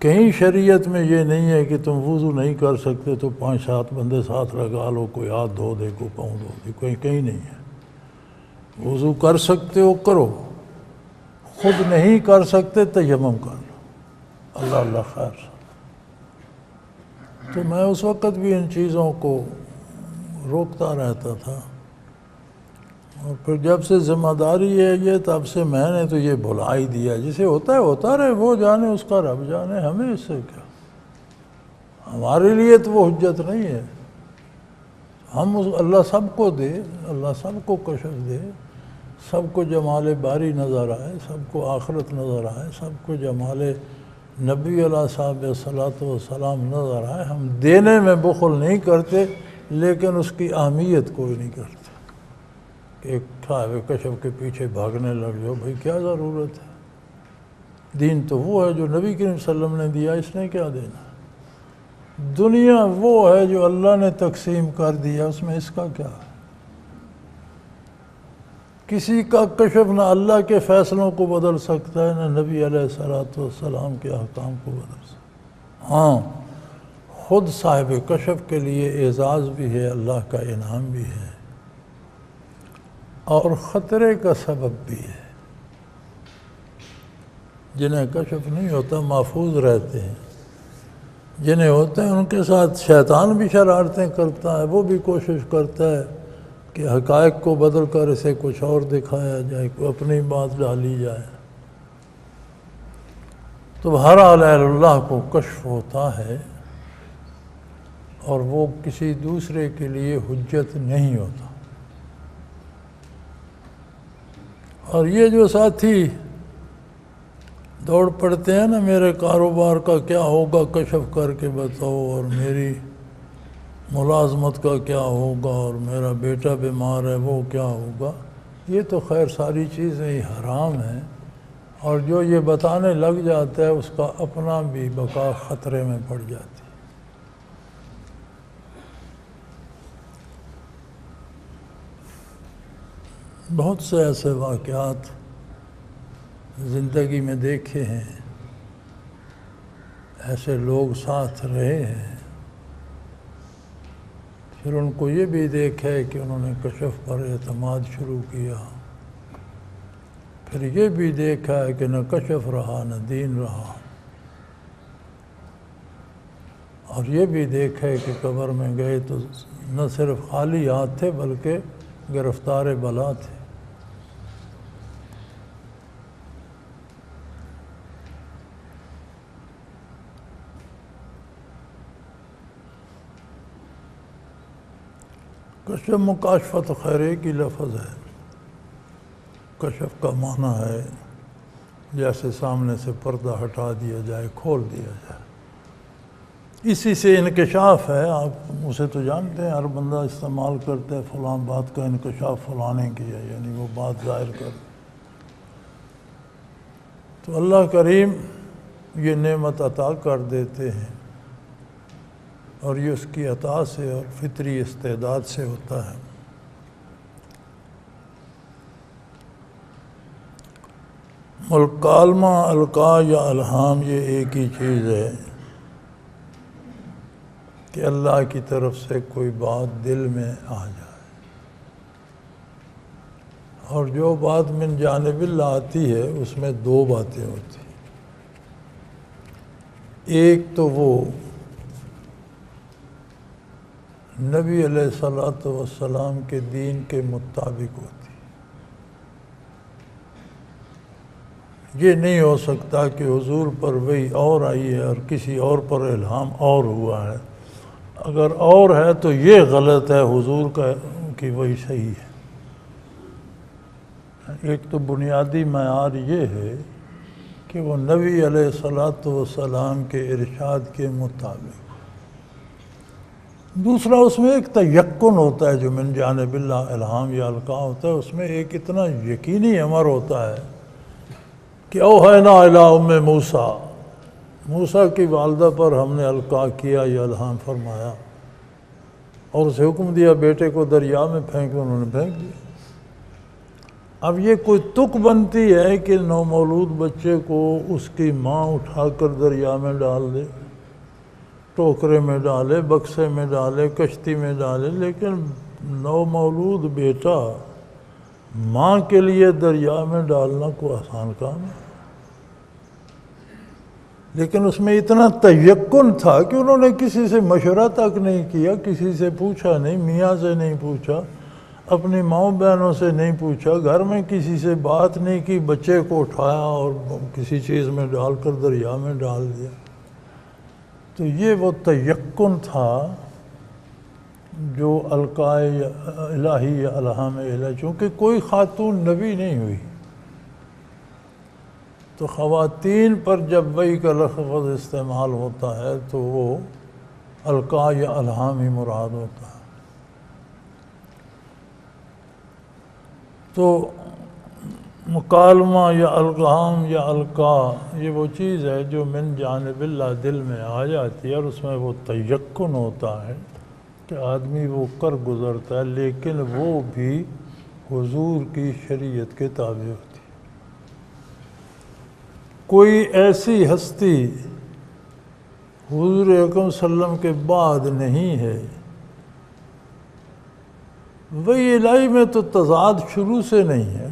کہیں شریعت میں یہ نہیں ہے کہ تم وضو نہیں کر سکتے تو 5-7 بندے ساتھ لگا لو، کوئی ہاتھ دھو دے، کوئی پاؤں دھو دے، کہیں نہیں ہے۔ وضو کر سکتے ہو کرو، خود نہیں کر سکتے تیمم کر لو، اللہ اللہ خیر۔ تو میں اس وقت بھی ان چیزوں کو روکتا رہتا تھا، اور پھر جب سے ذمہ داری ہے یہ، تب سے میں نے تو یہ بھلا ہی دیا، جسے ہوتا ہے ہوتا رہے، وہ جانے اس کا رب جانے، ہمیں اس سے کیا، ہمارے لیے تو وہ حجت نہیں ہے۔ ہم اللہ سب کو دے، اللہ سب کو کشف دے، سب کو جمال باری نظر آئے، سب کو آخرت نظر آئے، سب کو جمال نبی علیہ صاحب صلاۃ والسلام نظر آئے، ہم دینے میں بخل نہیں کرتے، لیکن اس کی اہمیت کوئی نہیں کرتے کہ ایک صاحب کشف کے پیچھے بھاگنے لگ جاؤ، بھائی کیا ضرورت ہے؟ دین تو وہ ہے جو نبی کریم صلی اللہ علیہ وسلم نے دیا، اس نے کیا دینا؟ دنیا وہ ہے جو اللہ نے تقسیم کر دیا، اس میں اس کا کیا ہے؟ کسی کا کشف نہ اللہ کے فیصلوں کو بدل سکتا ہے، نہ نبی علیہ السلام کے احکام کو بدل سکتا ہے۔ ہاں، خود صاحب کشف کے لیے اعزاز بھی ہے، اللہ کا انعام بھی ہے، اور خطرے کا سبب بھی ہے۔ جنہیں کشف نہیں ہوتا محفوظ رہتے ہیں، جنہیں ہوتے ہیں ان کے ساتھ شیطان بھی شرارتیں کرتا ہے، وہ بھی کوشش کرتا ہے کہ حقائق کو بدل کر اسے کچھ اور دکھایا جائے، کوئی اپنی بات ڈالی جائے۔ تو ہر اہل اللہ کو کشف ہوتا ہے، اور وہ کسی دوسرے کے لیے حجت نہیں ہوتا۔ اور یہ جو ساتھی دوڑ پڑتے ہیں نا، میرے کاروبار کا کیا ہوگا کشف کر کے بتاؤ، اور میری ملازمت کا کیا ہوگا، اور میرا بیٹا بیمار ہے وہ کیا ہوگا، یہ تو خیر ساری چیزیں ہی حرام ہیں، اور جو یہ بتانے لگ جاتا ہے اس کا اپنا بھی بقا خطرے میں پڑ جاتی ہے۔ بہت سے ایسے واقعات زندگی میں دیکھے ہیں، ایسے لوگ ساتھ رہے ہیں، پھر ان کو یہ بھی دیکھا ہے کہ انہوں نے کشف پر اعتماد شروع کیا، پھر یہ بھی دیکھا ہے کہ نہ کشف رہا نہ دین رہا، اور یہ بھی دیکھے کہ قبر میں گئے تو نہ صرف خالی ہاتھ تھے بلکہ گرفتار بلا تھے۔ کشف مکاشفت خیرے کی لفظ ہے۔ کشف کا معنی ہے جیسے سامنے سے پردہ ہٹا دیا جائے، کھول دیا جائے، اسی سے انکشاف ہے۔ آپ اسے تو جانتے ہیں، ہر بندہ استعمال کرتے ہیں، فلاں بات کا انکشاف فلاں نے کیا، یعنی وہ بات ظاہر کر۔ تو اللہ کریم یہ نعمت عطا کر دیتے ہیں، اور یہ اس کی عطا سے اور فطری استعداد سے ہوتا ہے۔ الکالمہ، القا یا الہام، یہ ایک ہی چیز ہے کہ اللہ کی طرف سے کوئی بات دل میں آ جائے، اور جو بات من جانب اللہ آتی ہے اس میں دو باتیں ہوتی ہیں۔ ایک تو وہ نبی علیہ الصلوۃ والسلام کے دین کے مطابق ہوتی، یہ نہیں ہو سکتا کہ حضور پر وحی اور آئی ہے اور کسی اور پر الہام اور ہوا ہے۔ اگر اور ہے تو یہ غلط ہے، حضور کی وحی صحیح ہے۔ ایک تو بنیادی معیار یہ ہے کہ وہ نبی علیہ الصلوۃ والسلام کے ارشاد کے مطابق۔ دوسرا اس میں ایک تیقن ہوتا ہے، جو من جانب اللہ الہام یا القا ہوتا ہے، اس میں ایک اتنا یقینی امر ہوتا ہے کہ اوحینا الی ام موسیٰ، موسیٰ کی والدہ پر ہم نے القا کیا یا الہام فرمایا، اور اسے حکم دیا بیٹے کو دریا میں پھینکو، انہوں نے پھینک دیا۔ اب یہ کوئی تک بنتی ہے کہ نومولود بچے کو اس کی ماں اٹھا کر دریا میں ڈال دے، ٹوکرے میں ڈالے، بکسے میں ڈالے، کشتی میں ڈالے، لیکن نومولود بیٹا ماں کے لیے دریا میں ڈالنا کوئی آسان کام ہے۔ لیکن اس میں اتنا تیقن تھا کہ انہوں نے کسی سے مشورہ تک نہیں کیا، کسی سے پوچھا نہیں، میاں سے نہیں پوچھا، اپنی ماؤں بہنوں سے نہیں پوچھا، گھر میں کسی سے بات نہیں کی، بچے کو اٹھایا اور کسی چیز میں ڈال کر دریا میں ڈال دیا۔ تو یہ وہ تیقن تھا جو القائے الہی یا الہام الہی، چونکہ کوئی خاتون نبی نہیں ہوئی، تو خواتین پر جب وحی کا لفظ استعمال ہوتا ہے تو وہ القا یا الہام ہی مراد ہوتا ہے۔ تو مکالمہ یا الہام یا القا یہ وہ چیز ہے جو من جانب اللہ دل میں آ جاتی ہے، اور اس میں وہ تیقن ہوتا ہے کہ آدمی وہ کر گزرتا ہے، لیکن وہ بھی حضور کی شریعت کے تابع ہوتی ہے۔ کوئی ایسی ہستی حضور اکرم صلی اللہ علیہ وسلم کے بعد نہیں ہے۔ وحی الہی میں تو تضاد شروع سے نہیں ہے۔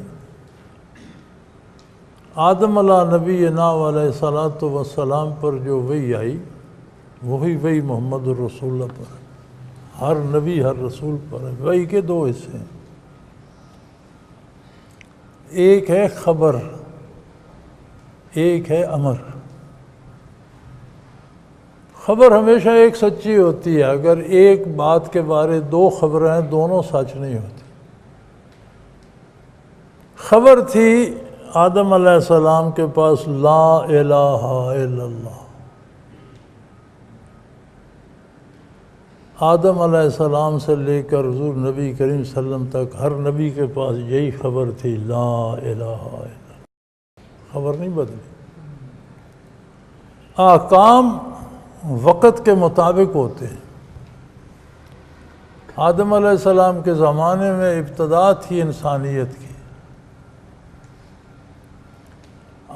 آدم علیہ نبینا علیہ الصلوۃ والسلام پر جو وحی آئی وہی وحی محمد الرسول اللہ پر ہے، ہر نبی ہر رسول پر ہے۔ وحی کے دو حصے ہیں، ایک ہے خبر، ایک ہے امر۔ خبر ہمیشہ ایک سچی ہوتی ہے، اگر ایک بات کے بارے دو خبریں ہیں دونوں سچ نہیں ہوتی۔ خبر تھی آدم علیہ السلام کے پاس لا الہ الا اللہ، آدم علیہ السلام سے لے کر حضور نبی کریم صلی اللہ علیہ وسلم تک ہر نبی کے پاس یہی خبر تھی، لا الہ الا اللہ۔ خبر نہیں بدلی، احکام وقت کے مطابق ہوتے ہیں۔ آدم علیہ السلام کے زمانے میں ابتدا تھی انسانیت کی۔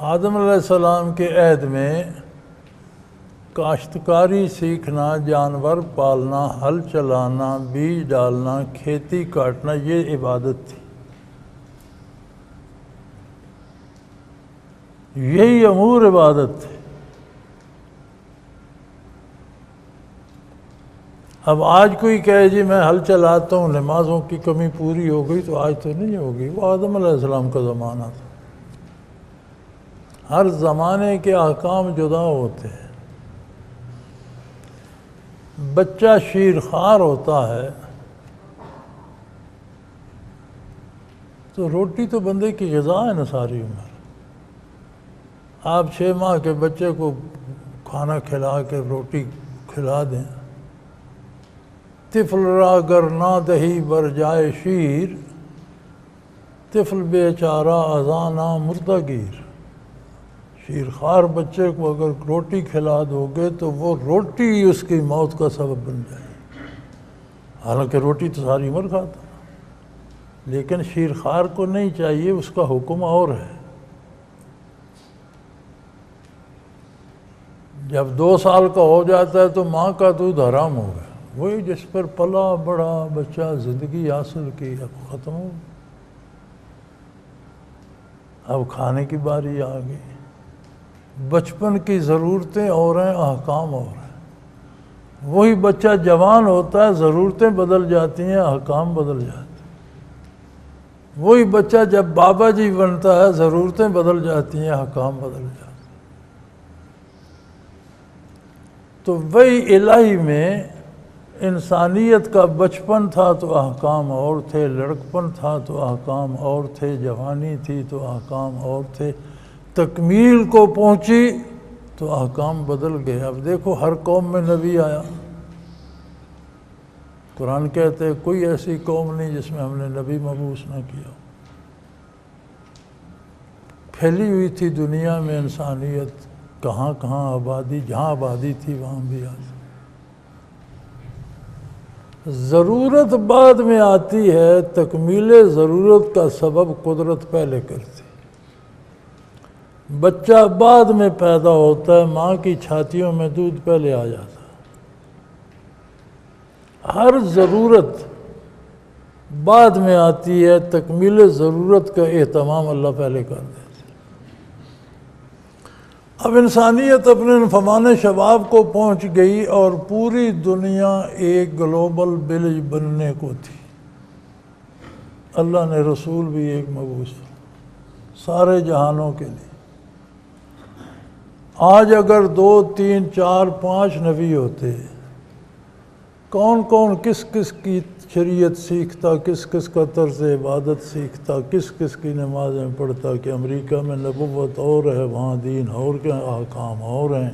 آدم علیہ السلام کے عہد میں کاشتکاری سیکھنا، جانور پالنا، ہل چلانا، بیج ڈالنا، کھیتی کاٹنا، یہ عبادت تھی۔ یہی امور عبادت تھے۔ اب آج کوئی کہے جی میں ہل چلاتا ہوں، نمازوں کی کمی پوری ہو گئی، تو آج تو نہیں ہوگی، وہ آدم علیہ السلام کا زمانہ تھا۔ ہر زمانے کے احکام جدا ہوتے ہیں۔ بچہ شیرخوار ہوتا ہے تو روٹی تو بندے کی غذا ہے نا ساری عمر۔ آپ 6 ماہ کے بچے کو کھانا کھلا کے روٹی کھلا دیں، طفل را گر نہ دہی بر جائے شیر، طفل بیچارہ ازانا مردہ گیر۔ شیرخوار بچے کو اگر روٹی کھلا دو گے تو وہ روٹی اس کی موت کا سبب بن جائے گی، حالانکہ روٹی تو ساری عمر کھاتا، لیکن شیرخوار کو نہیں چاہیے، اس کا حکم اور ہے۔ جب 2 سال کا ہو جاتا ہے تو ماں کا دودھ حرام ہو گیا، وہی جس پر پلا بڑا بچہ زندگی حاصل کی اب ختم ہو، اب کھانے کی باری آ گئی۔ بچپن کی ضرورتیں اور ہیں، احکام اور ہیں۔ وہی بچہ جوان ہوتا ہے، ضرورتیں بدل جاتی ہیں، احکام بدل جاتے ہیں۔ وہی بچہ جب بابا جی بنتا ہے، ضرورتیں بدل جاتی ہیں، احکام بدل جاتے ہیں۔ تو وہی الہی میں انسانیت کا بچپن تھا تو احکام اور تھے، لڑکپن تھا تو احکام اور تھے، جوانی تھی تو احکام اور تھے، تکمیل کو پہنچی تو احکام بدل گئے۔ اب دیکھو ہر قوم میں نبی آیا، قرآن کہتے ہیں کوئی ایسی قوم نہیں جس میں ہم نے نبی مبعوث نہ کیا۔ پھیلی ہوئی تھی دنیا میں انسانیت، کہاں کہاں آبادی، جہاں آبادی تھی وہاں بھی آتی۔ ضرورت بعد میں آتی ہے، تکمیل ضرورت کا سبب قدرت پہلے کرتی۔ بچہ بعد میں پیدا ہوتا ہے، ماں کی چھاتیوں میں دودھ پہلے آ جاتا ہے۔ ہر ضرورت بعد میں آتی ہے، تکمیل ضرورت کا اہتمام اللہ پہلے کر دیتا ہے۔ اب انسانیت اپنے فمان شباب کو پہنچ گئی اور پوری دنیا ایک گلوبل ولیج بننے کو تھی۔ اللہ نے رسول بھی ایک مبعوث سارے جہانوں کے لیے۔ آج اگر 2 3 4 5 نبی ہوتے، کون کون کس کس کی شریعت سیکھتا، کس کس کا طرز عبادت سیکھتا، کس کس کی نمازیں پڑھتا کہ امریکہ میں نبوت اور ہے، وہاں دین اور کے احکام اور ہیں،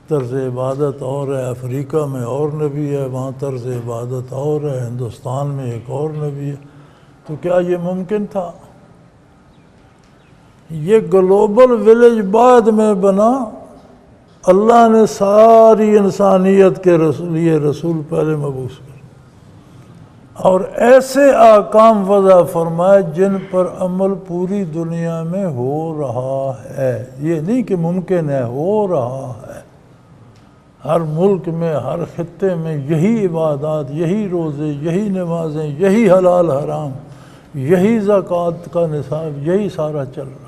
طرز عبادت اور ہے، افریقہ میں اور نبی ہے، وہاں طرز عبادت اور ہے، ہندوستان میں ایک اور نبی ہے۔ تو کیا یہ ممکن تھا؟ یہ گلوبل ولیج بعد میں بنا، اللہ نے ساری انسانیت کے لیے رسول پہلے مبعوث کر اور ایسے احکام وضع فرمائے جن پر عمل پوری دنیا میں ہو رہا ہے۔ یہ نہیں کہ ممکن ہے، ہو رہا ہے۔ ہر ملک میں، ہر خطے میں یہی عبادات، یہی روزے، یہی نمازیں، یہی حلال حرام، یہی زکوٰۃ کا نصاب، یہی سارا چل رہا۔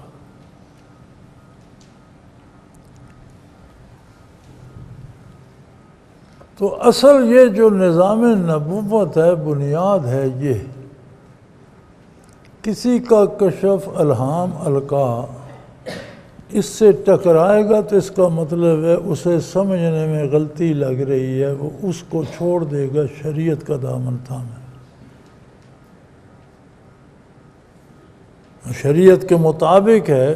تو اصل یہ جو نظام نبوت ہے، بنیاد ہے یہ، کسی کا کشف الہام القا اس سے ٹکرائے گا تو اس کا مطلب ہے اسے سمجھنے میں غلطی لگ رہی ہے، وہ اس کو چھوڑ دے گا، شریعت کا دامن تھامے۔ شریعت کے مطابق ہے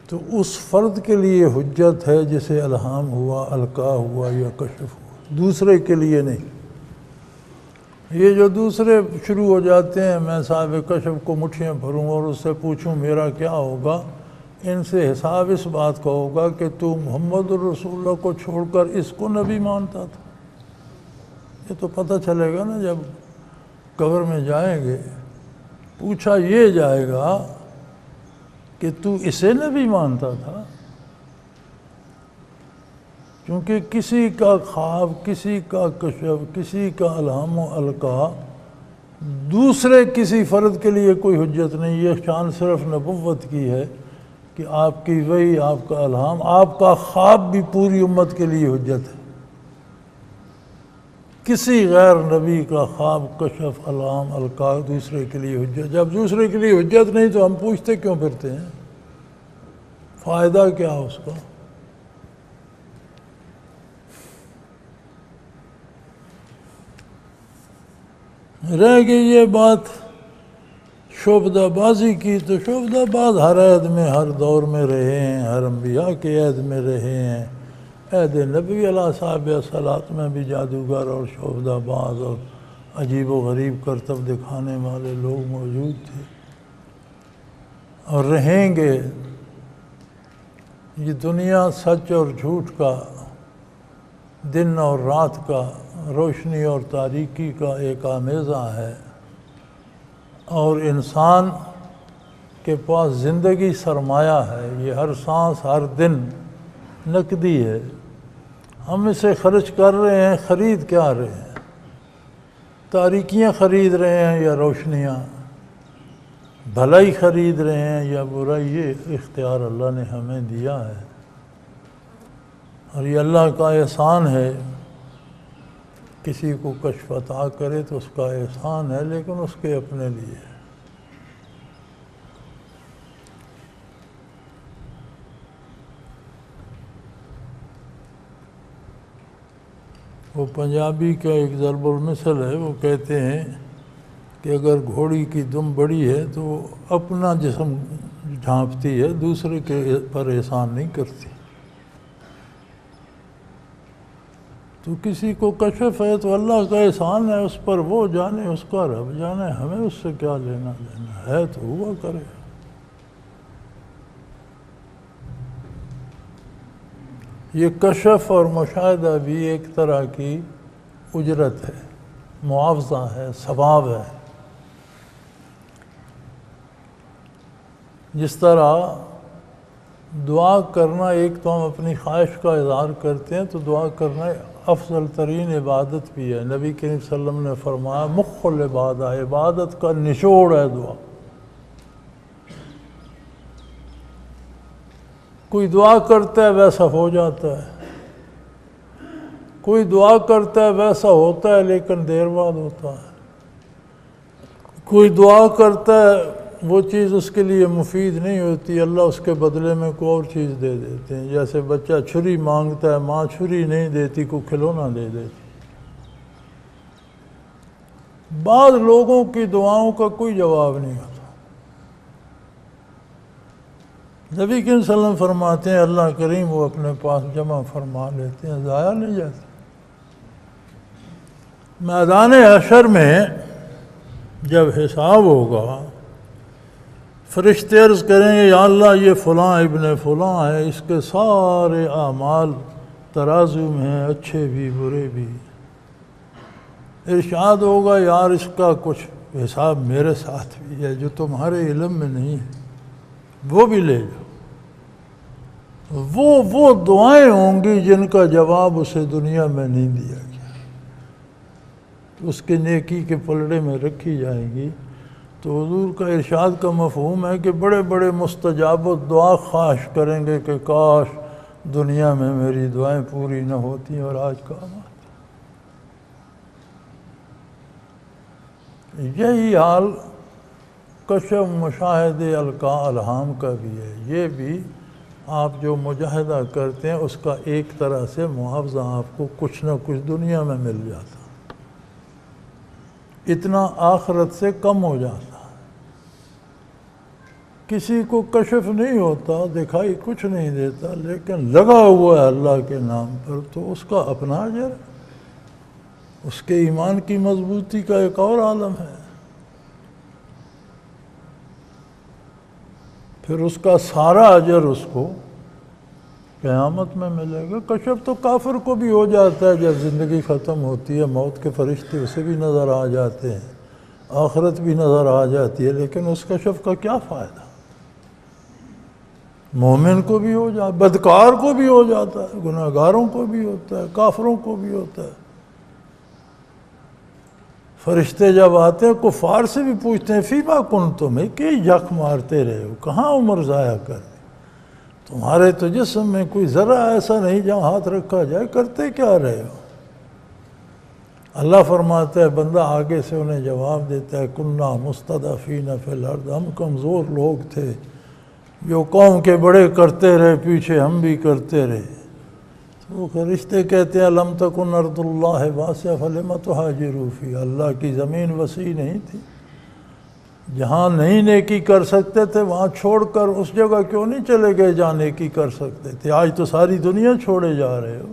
تو اس فرد کے لیے حجت ہے جسے الہام ہوا، القا ہوا یا کشف ہوا، دوسرے کے لیے نہیں۔ یہ جو دوسرے شروع ہو جاتے ہیں، میں صاحب کشف کو مٹھیاں بھروں اور اس سے پوچھوں میرا کیا ہوگا، ان سے حساب اس بات کا ہوگا کہ تو محمد الرسول اللہ کو چھوڑ کر اس کو نبی مانتا تھا۔ یہ تو پتہ چلے گا نا جب قبر میں جائیں گے، پوچھا یہ جائے گا کہ تو اسے نبی مانتا تھا، کیونکہ کسی کا خواب، کسی کا کشف، کسی کا الہام و القا دوسرے کسی فرد کے لیے کوئی حجت نہیں۔ یہ شان صرف نبوت کی ہے کہ آپ کی وحی، آپ کا الہام، آپ کا خواب بھی پوری امت کے لیے حجت ہے۔ کسی غیر نبی کا خواب کشف الہام القا دوسرے کے لیے حجت. جب دوسرے کے لیے حجت نہیں تو ہم پوچھتے کیوں پھرتے ہیں؟ فائدہ کیا اس کا؟ رہ گئی یہ بات شعبدہ بازی کی، تو شعبدہ باز ہر عہد میں ہر دور میں رہے ہیں، ہر انبیاء کے عہد میں رہے ہیں. عہد نبی علیہ صاحب صلاۃ میں بھی جادوگر اور شعبدہ باز اور عجیب و غریب کرتب دکھانے والے لوگ موجود تھے اور رہیں گے. یہ دنیا سچ اور جھوٹ کا، دن اور رات کا، روشنی اور تاریکی کا ایک آمیزہ ہے، اور انسان کے پاس زندگی سرمایہ ہے. یہ ہر سانس ہر دن نقدی ہے. ہم اسے خرچ کر رہے ہیں، خرید کیا رہے ہیں؟ تاریکیاں خرید رہے ہیں یا روشنیاں؟ بھلائی خرید رہے ہیں یا برائی؟ یہ اختیار اللہ نے ہمیں دیا ہے، اور یہ اللہ کا احسان ہے. کسی کو کشف عطا کرے تو اس کا احسان ہے، لیکن اس کے اپنے لیے. وہ پنجابی کا ایک ضرب المثل ہے، وہ کہتے ہیں کہ اگر گھوڑی کی دم بڑی ہے تو وہ اپنا جسم ڈھانپتی ہے، دوسرے کے پر احسان نہیں کرتی. تو کسی کو کشف ہے تو اللہ کا احسان ہے اس پر، وہ جانے، اس کا رب جانے، ہمیں اس سے کیا لینا دینا ہے. تو ہوا کرے. یہ کشف اور مشاہدہ بھی ایک طرح کی اجرت ہے، معاوضہ ہے، ثواب ہے. جس طرح دعا کرنا، ایک تو ہم اپنی خواہش کا اظہار کرتے ہیں، تو دعا کرنا افضل ترین عبادت بھی ہے. نبی کریم صلی اللہ علیہ وسلم نے فرمایا مخ العبادہ، عبادت کا نچوڑ ہے دعا. کوئی دعا کرتا ہے ویسا ہو جاتا ہے، کوئی دعا کرتا ہے ویسا ہوتا ہے لیکن دیر بعد ہوتا ہے. کوئی دعا کرتا ہے وہ چیز اس کے لیے مفید نہیں ہوتی، اللہ اس کے بدلے میں کوئی اور چیز دے دیتے ہیں. جیسے بچہ چھری مانگتا ہے، ماں چھری نہیں دیتی، کوئی کھلونا دے دیتی. بعض لوگوں کی دعاؤں کا کوئی جواب نہیں ہوتا. نبی کریم صلی اللہ علیہ وسلم فرماتے ہیں اللہ کریم وہ اپنے پاس جمع فرما لیتے ہیں، ضائع نہیں جاتے. میدان حشر میں جب حساب ہوگا، فرشتے عرض کریں گے یا اللہ یہ فلاں ابن فلاں ہے، اس کے سارے اعمال ترازو میں ہیں، اچھے بھی برے بھی. ارشاد ہوگا یار اس کا کچھ حساب میرے ساتھ بھی ہے جو تمہارے علم میں نہیں ہے، وہ بھی لے جاؤ. وہ دعائیں ہوں گی جن کا جواب اسے دنیا میں نہیں دیا گیا، اس کے نیکی کے پلڑے میں رکھی جائیں گی. تو حضور کا ارشاد کا مفہوم ہے کہ بڑے بڑے مستجاب دعا خواہش کریں گے کہ کاش دنیا میں میری دعائیں پوری نہ ہوتی اور آج کام آتا. یہی حال کشف مشاہدے القاء الہام کا بھی ہے. یہ بھی آپ جو مجاہدہ کرتے ہیں اس کا ایک طرح سے معاوضہ آپ کو کچھ نہ کچھ دنیا میں مل جاتا، اتنا آخرت سے کم ہو جاتا. کسی کو کشف نہیں ہوتا، دکھائی کچھ نہیں دیتا، لیکن لگا ہوا ہے اللہ کے نام پر، تو اس کا اپنا اجر ہے. اس کے ایمان کی مضبوطی کا ایک اور عالم ہے. پھر اس کا سارا اجر اس کو قیامت میں ملے گا. کشف تو کافر کو بھی ہو جاتا ہے جب زندگی ختم ہوتی ہے، موت کے فرشتے اسے بھی نظر آ جاتے ہیں، آخرت بھی نظر آ جاتی ہے، لیکن اس کشف کا کیا فائدہ؟ مومن کو بھی ہو جاتا، بدکار کو بھی ہو جاتا ہے، گناہ گاروں کو بھی ہوتا ہے، کافروں کو بھی ہوتا ہے. فرشتے جب آتے ہیں کفار سے بھی پوچھتے ہیں فیما کنتم، کہ جھک مارتے رہے ہو، کہاں عمر ضائع کر دی؟ تمہارے تو جسم میں کوئی ذرہ ایسا نہیں جہاں ہاتھ رکھا جائے، کرتے کیا رہے ہو؟ اللہ فرماتا ہے بندہ آگے سے انہیں جواب دیتا ہے کننا مستضعفین فی الارض، ہم کمزور لوگ تھے جو قوم کے بڑے کرتے رہے، پیچھے ہم بھی کرتے رہے۔ تو فرشتے کہتے ہیں لم تکن ارض اللہ واسعہ فلم تہاجروا فیہا، اللہ کی زمین وسیع نہیں تھی، جہاں نہیں نیکی کر سکتے تھے وہاں چھوڑ کر اس جگہ کیوں نہیں چلے گئے جہاں نیکی کر سکتے تھے؟ آج تو ساری دنیا چھوڑے جا رہے ہو،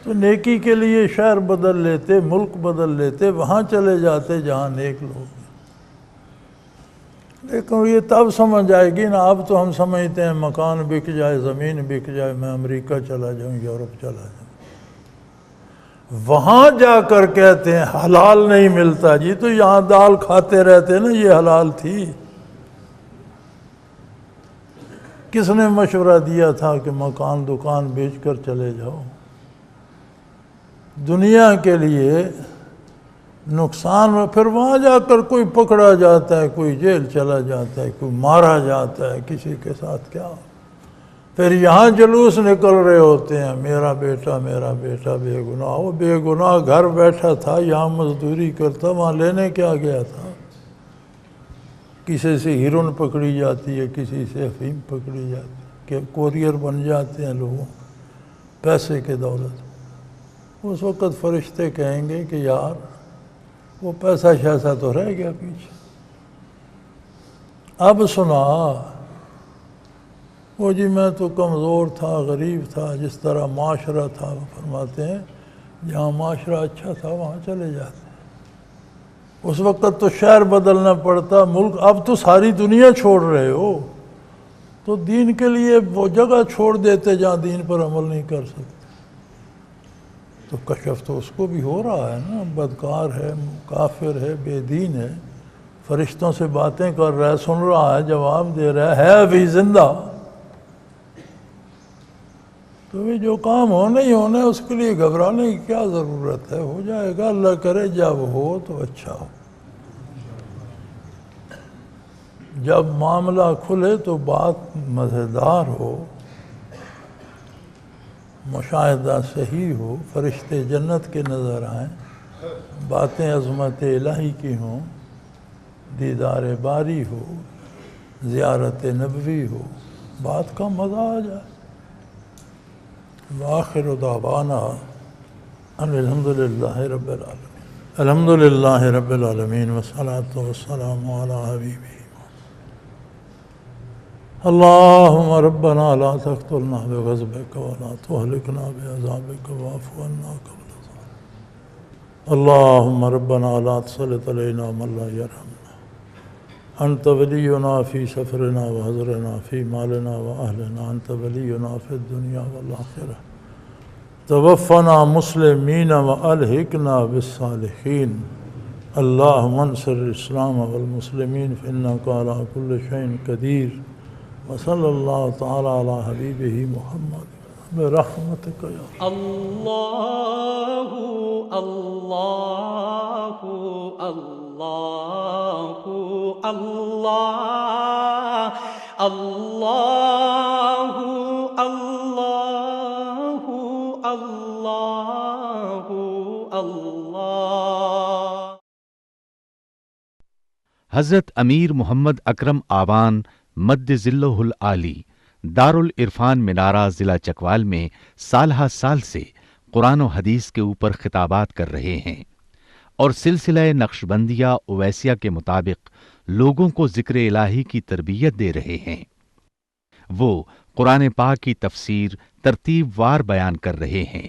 تو نیکی کے لیے شہر بدل لیتے، ملک بدل لیتے، وہاں چلے جاتے جہاں نیک لوگ ہیں۔ لیکن یہ تب سمجھ آئے گی نا، اب تو ہم سمجھتے ہیں مکان بک جائے، زمین بک جائے، میں امریکہ چلا جاؤں، یورپ چلا جاؤں، وہاں جا کر کہتے ہیں حلال نہیں ملتا جی، تو یہاں دال کھاتے رہتے نا، یہ حلال تھی۔ کس نے مشورہ دیا تھا کہ مکان دکان بیچ کر چلے جاؤ؟ دنیا کے لیے نقصان میں پھر وہاں جا کر کوئی پکڑا جاتا ہے، کوئی جیل چلا جاتا ہے، کوئی مارا جاتا ہے، کسی کے ساتھ کیا، پھر یہاں جلوس نکل رہے ہوتے ہیں میرا بیٹا بے گناہ۔ وہ بے گناہ گھر بیٹھا تھا، یہاں مزدوری کرتا، وہاں لینے کیا گیا تھا؟ کسی سے ہیروئن پکڑی جاتی ہے، کسی سے افیم پکڑی جاتی ہے، کہ کوریئر بن جاتے ہیں لوگوں پیسے کے دولت۔ اس وقت فرشتے کہیں گے کہ یار وہ پیسہ شیسا تو رہ گیا پیچھے، اب سنا، وہ جی میں تو کمزور تھا، غریب تھا، جس طرح معاشرہ تھا، وہ فرماتے ہیں جہاں معاشرہ اچھا تھا وہاں چلے جاتے ہیں۔ اس وقت تو شہر بدلنا پڑتا، ملک، اب تو ساری دنیا چھوڑ رہے ہو، تو دین کے لیے وہ جگہ چھوڑ دیتے جہاں دین پر عمل نہیں کر سکتے۔ تو کشف تو اس کو بھی ہو رہا ہے نا، بدکار ہے، کافر ہے، بے دین ہے، فرشتوں سے باتیں کر رہا ہے، سن رہا ہے، جواب دے رہا ہے ابھی زندہ۔ تو بھی جو کام ہونا ہی ہونا ہے، اس کے لیے گھبرانے کی کیا ضرورت ہے؟ ہو جائے گا، اللہ کرے جب ہو تو اچھا ہو۔ جب معاملہ کھلے تو بات مزیدار ہو، مشاہدہ صحیح ہو، فرشتے جنت کے نظر آئیں، باتیں عظمت الہی کی ہوں، دیدار باری ہو، زیارت نبوی ہو، بات کا مزہ آ جائے۔ وآخر دعوانا ان الحمدللہ رب العالمین، الحمدللہ رب العالمین، والصلاة والسلام علی حبیبہ۔ اللہم ربنا لا تقتلنا بغضبک ولا تہلکنا بعذابک واعف عنا قبل ذلک۔ اللہم ربنا لا تسلط علینا من لا یرحمنا، انت ولینا فی سفرنا وحضرنا فی مالنا واہلنا، انت ولینا فی الدنیا والآخرہ، توفنا مسلمین والحقنا بالصالحین۔ اللہم انصر الاسلام والمسلمین فإنک علی کل شیء قدیر، وصلی اللہ تعالی علی حبیبہ محمد برحمتک یا اللہ اللہ اللہ اللہ اللہ اللہ اللہ اللہ۔ حضرت امیر محمد اکرم آوان مد ذلہ العالی دارالعرفان منارہ ضلع چکوال میں سالہ سال سے قرآن و حدیث کے اوپر خطابات کر رہے ہیں اور سلسلہ نقشبندیہ اویسیہ کے مطابق لوگوں کو ذکر الہی کی تربیت دے رہے ہیں۔ وہ قرآن پاک کی تفسیر ترتیب وار بیان کر رہے ہیں۔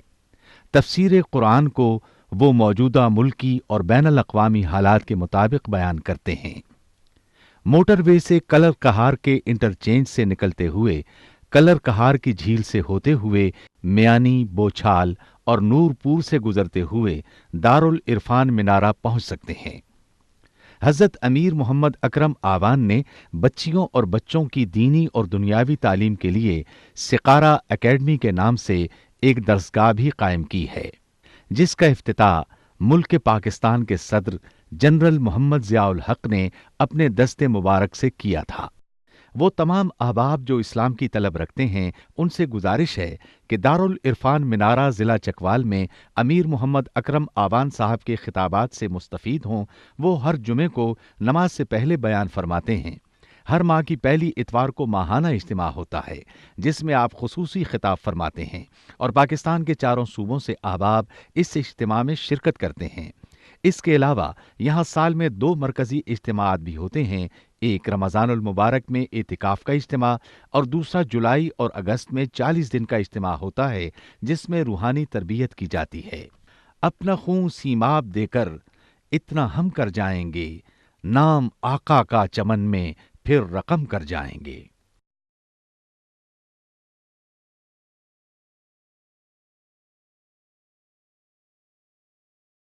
تفسیر قرآن کو وہ موجودہ ملکی اور بین الاقوامی حالات کے مطابق بیان کرتے ہیں۔ موٹر وے سے کلر کہار کے انٹرچینج سے نکلتے ہوئے، کلر کہار کی جھیل سے ہوتے ہوئے، میانی، بوچھال اور نورپور سے گزرتے ہوئے دارالعرفان منارہ پہنچ سکتے ہیں۔ حضرت امیر محمد اکرم آوان نے بچیوں اور بچوں کی دینی اور دنیاوی تعلیم کے لیے سقارہ اکیڈمی کے نام سے ایک درسگاہ بھی قائم کی ہے، جس کا افتتاح ملک پاکستان کے صدر جنرل محمد ضیاء الحق نے اپنے دست مبارک سے کیا تھا۔ وہ تمام احباب جو اسلام کی طلب رکھتے ہیں ان سے گزارش ہے کہ دارالعرفان منارہ ضلع چکوال میں امیر محمد اکرم آوان صاحب کے خطابات سے مستفید ہوں۔ وہ ہر جمعے کو نماز سے پہلے بیان فرماتے ہیں۔ ہر ماہ کی پہلی اتوار کو ماہانہ اجتماع ہوتا ہے جس میں آپ خصوصی خطاب فرماتے ہیں اور پاکستان کے چاروں صوبوں سے احباب اس اجتماع میں شرکت کرتے ہیں۔ اس کے علاوہ یہاں سال میں 2 مرکزی اجتماعات بھی ہوتے ہیں، ایک رمضان المبارک میں اعتکاف کا اجتماع اور دوسرا جولائی اور اگست میں 40 دن کا اجتماع ہوتا ہے جس میں روحانی تربیت کی جاتی ہے۔ اپنا خون سیماب دے کر اتنا ہم کر جائیں گے، نام آقا کا چمن میں پھر رقم کر جائیں گے۔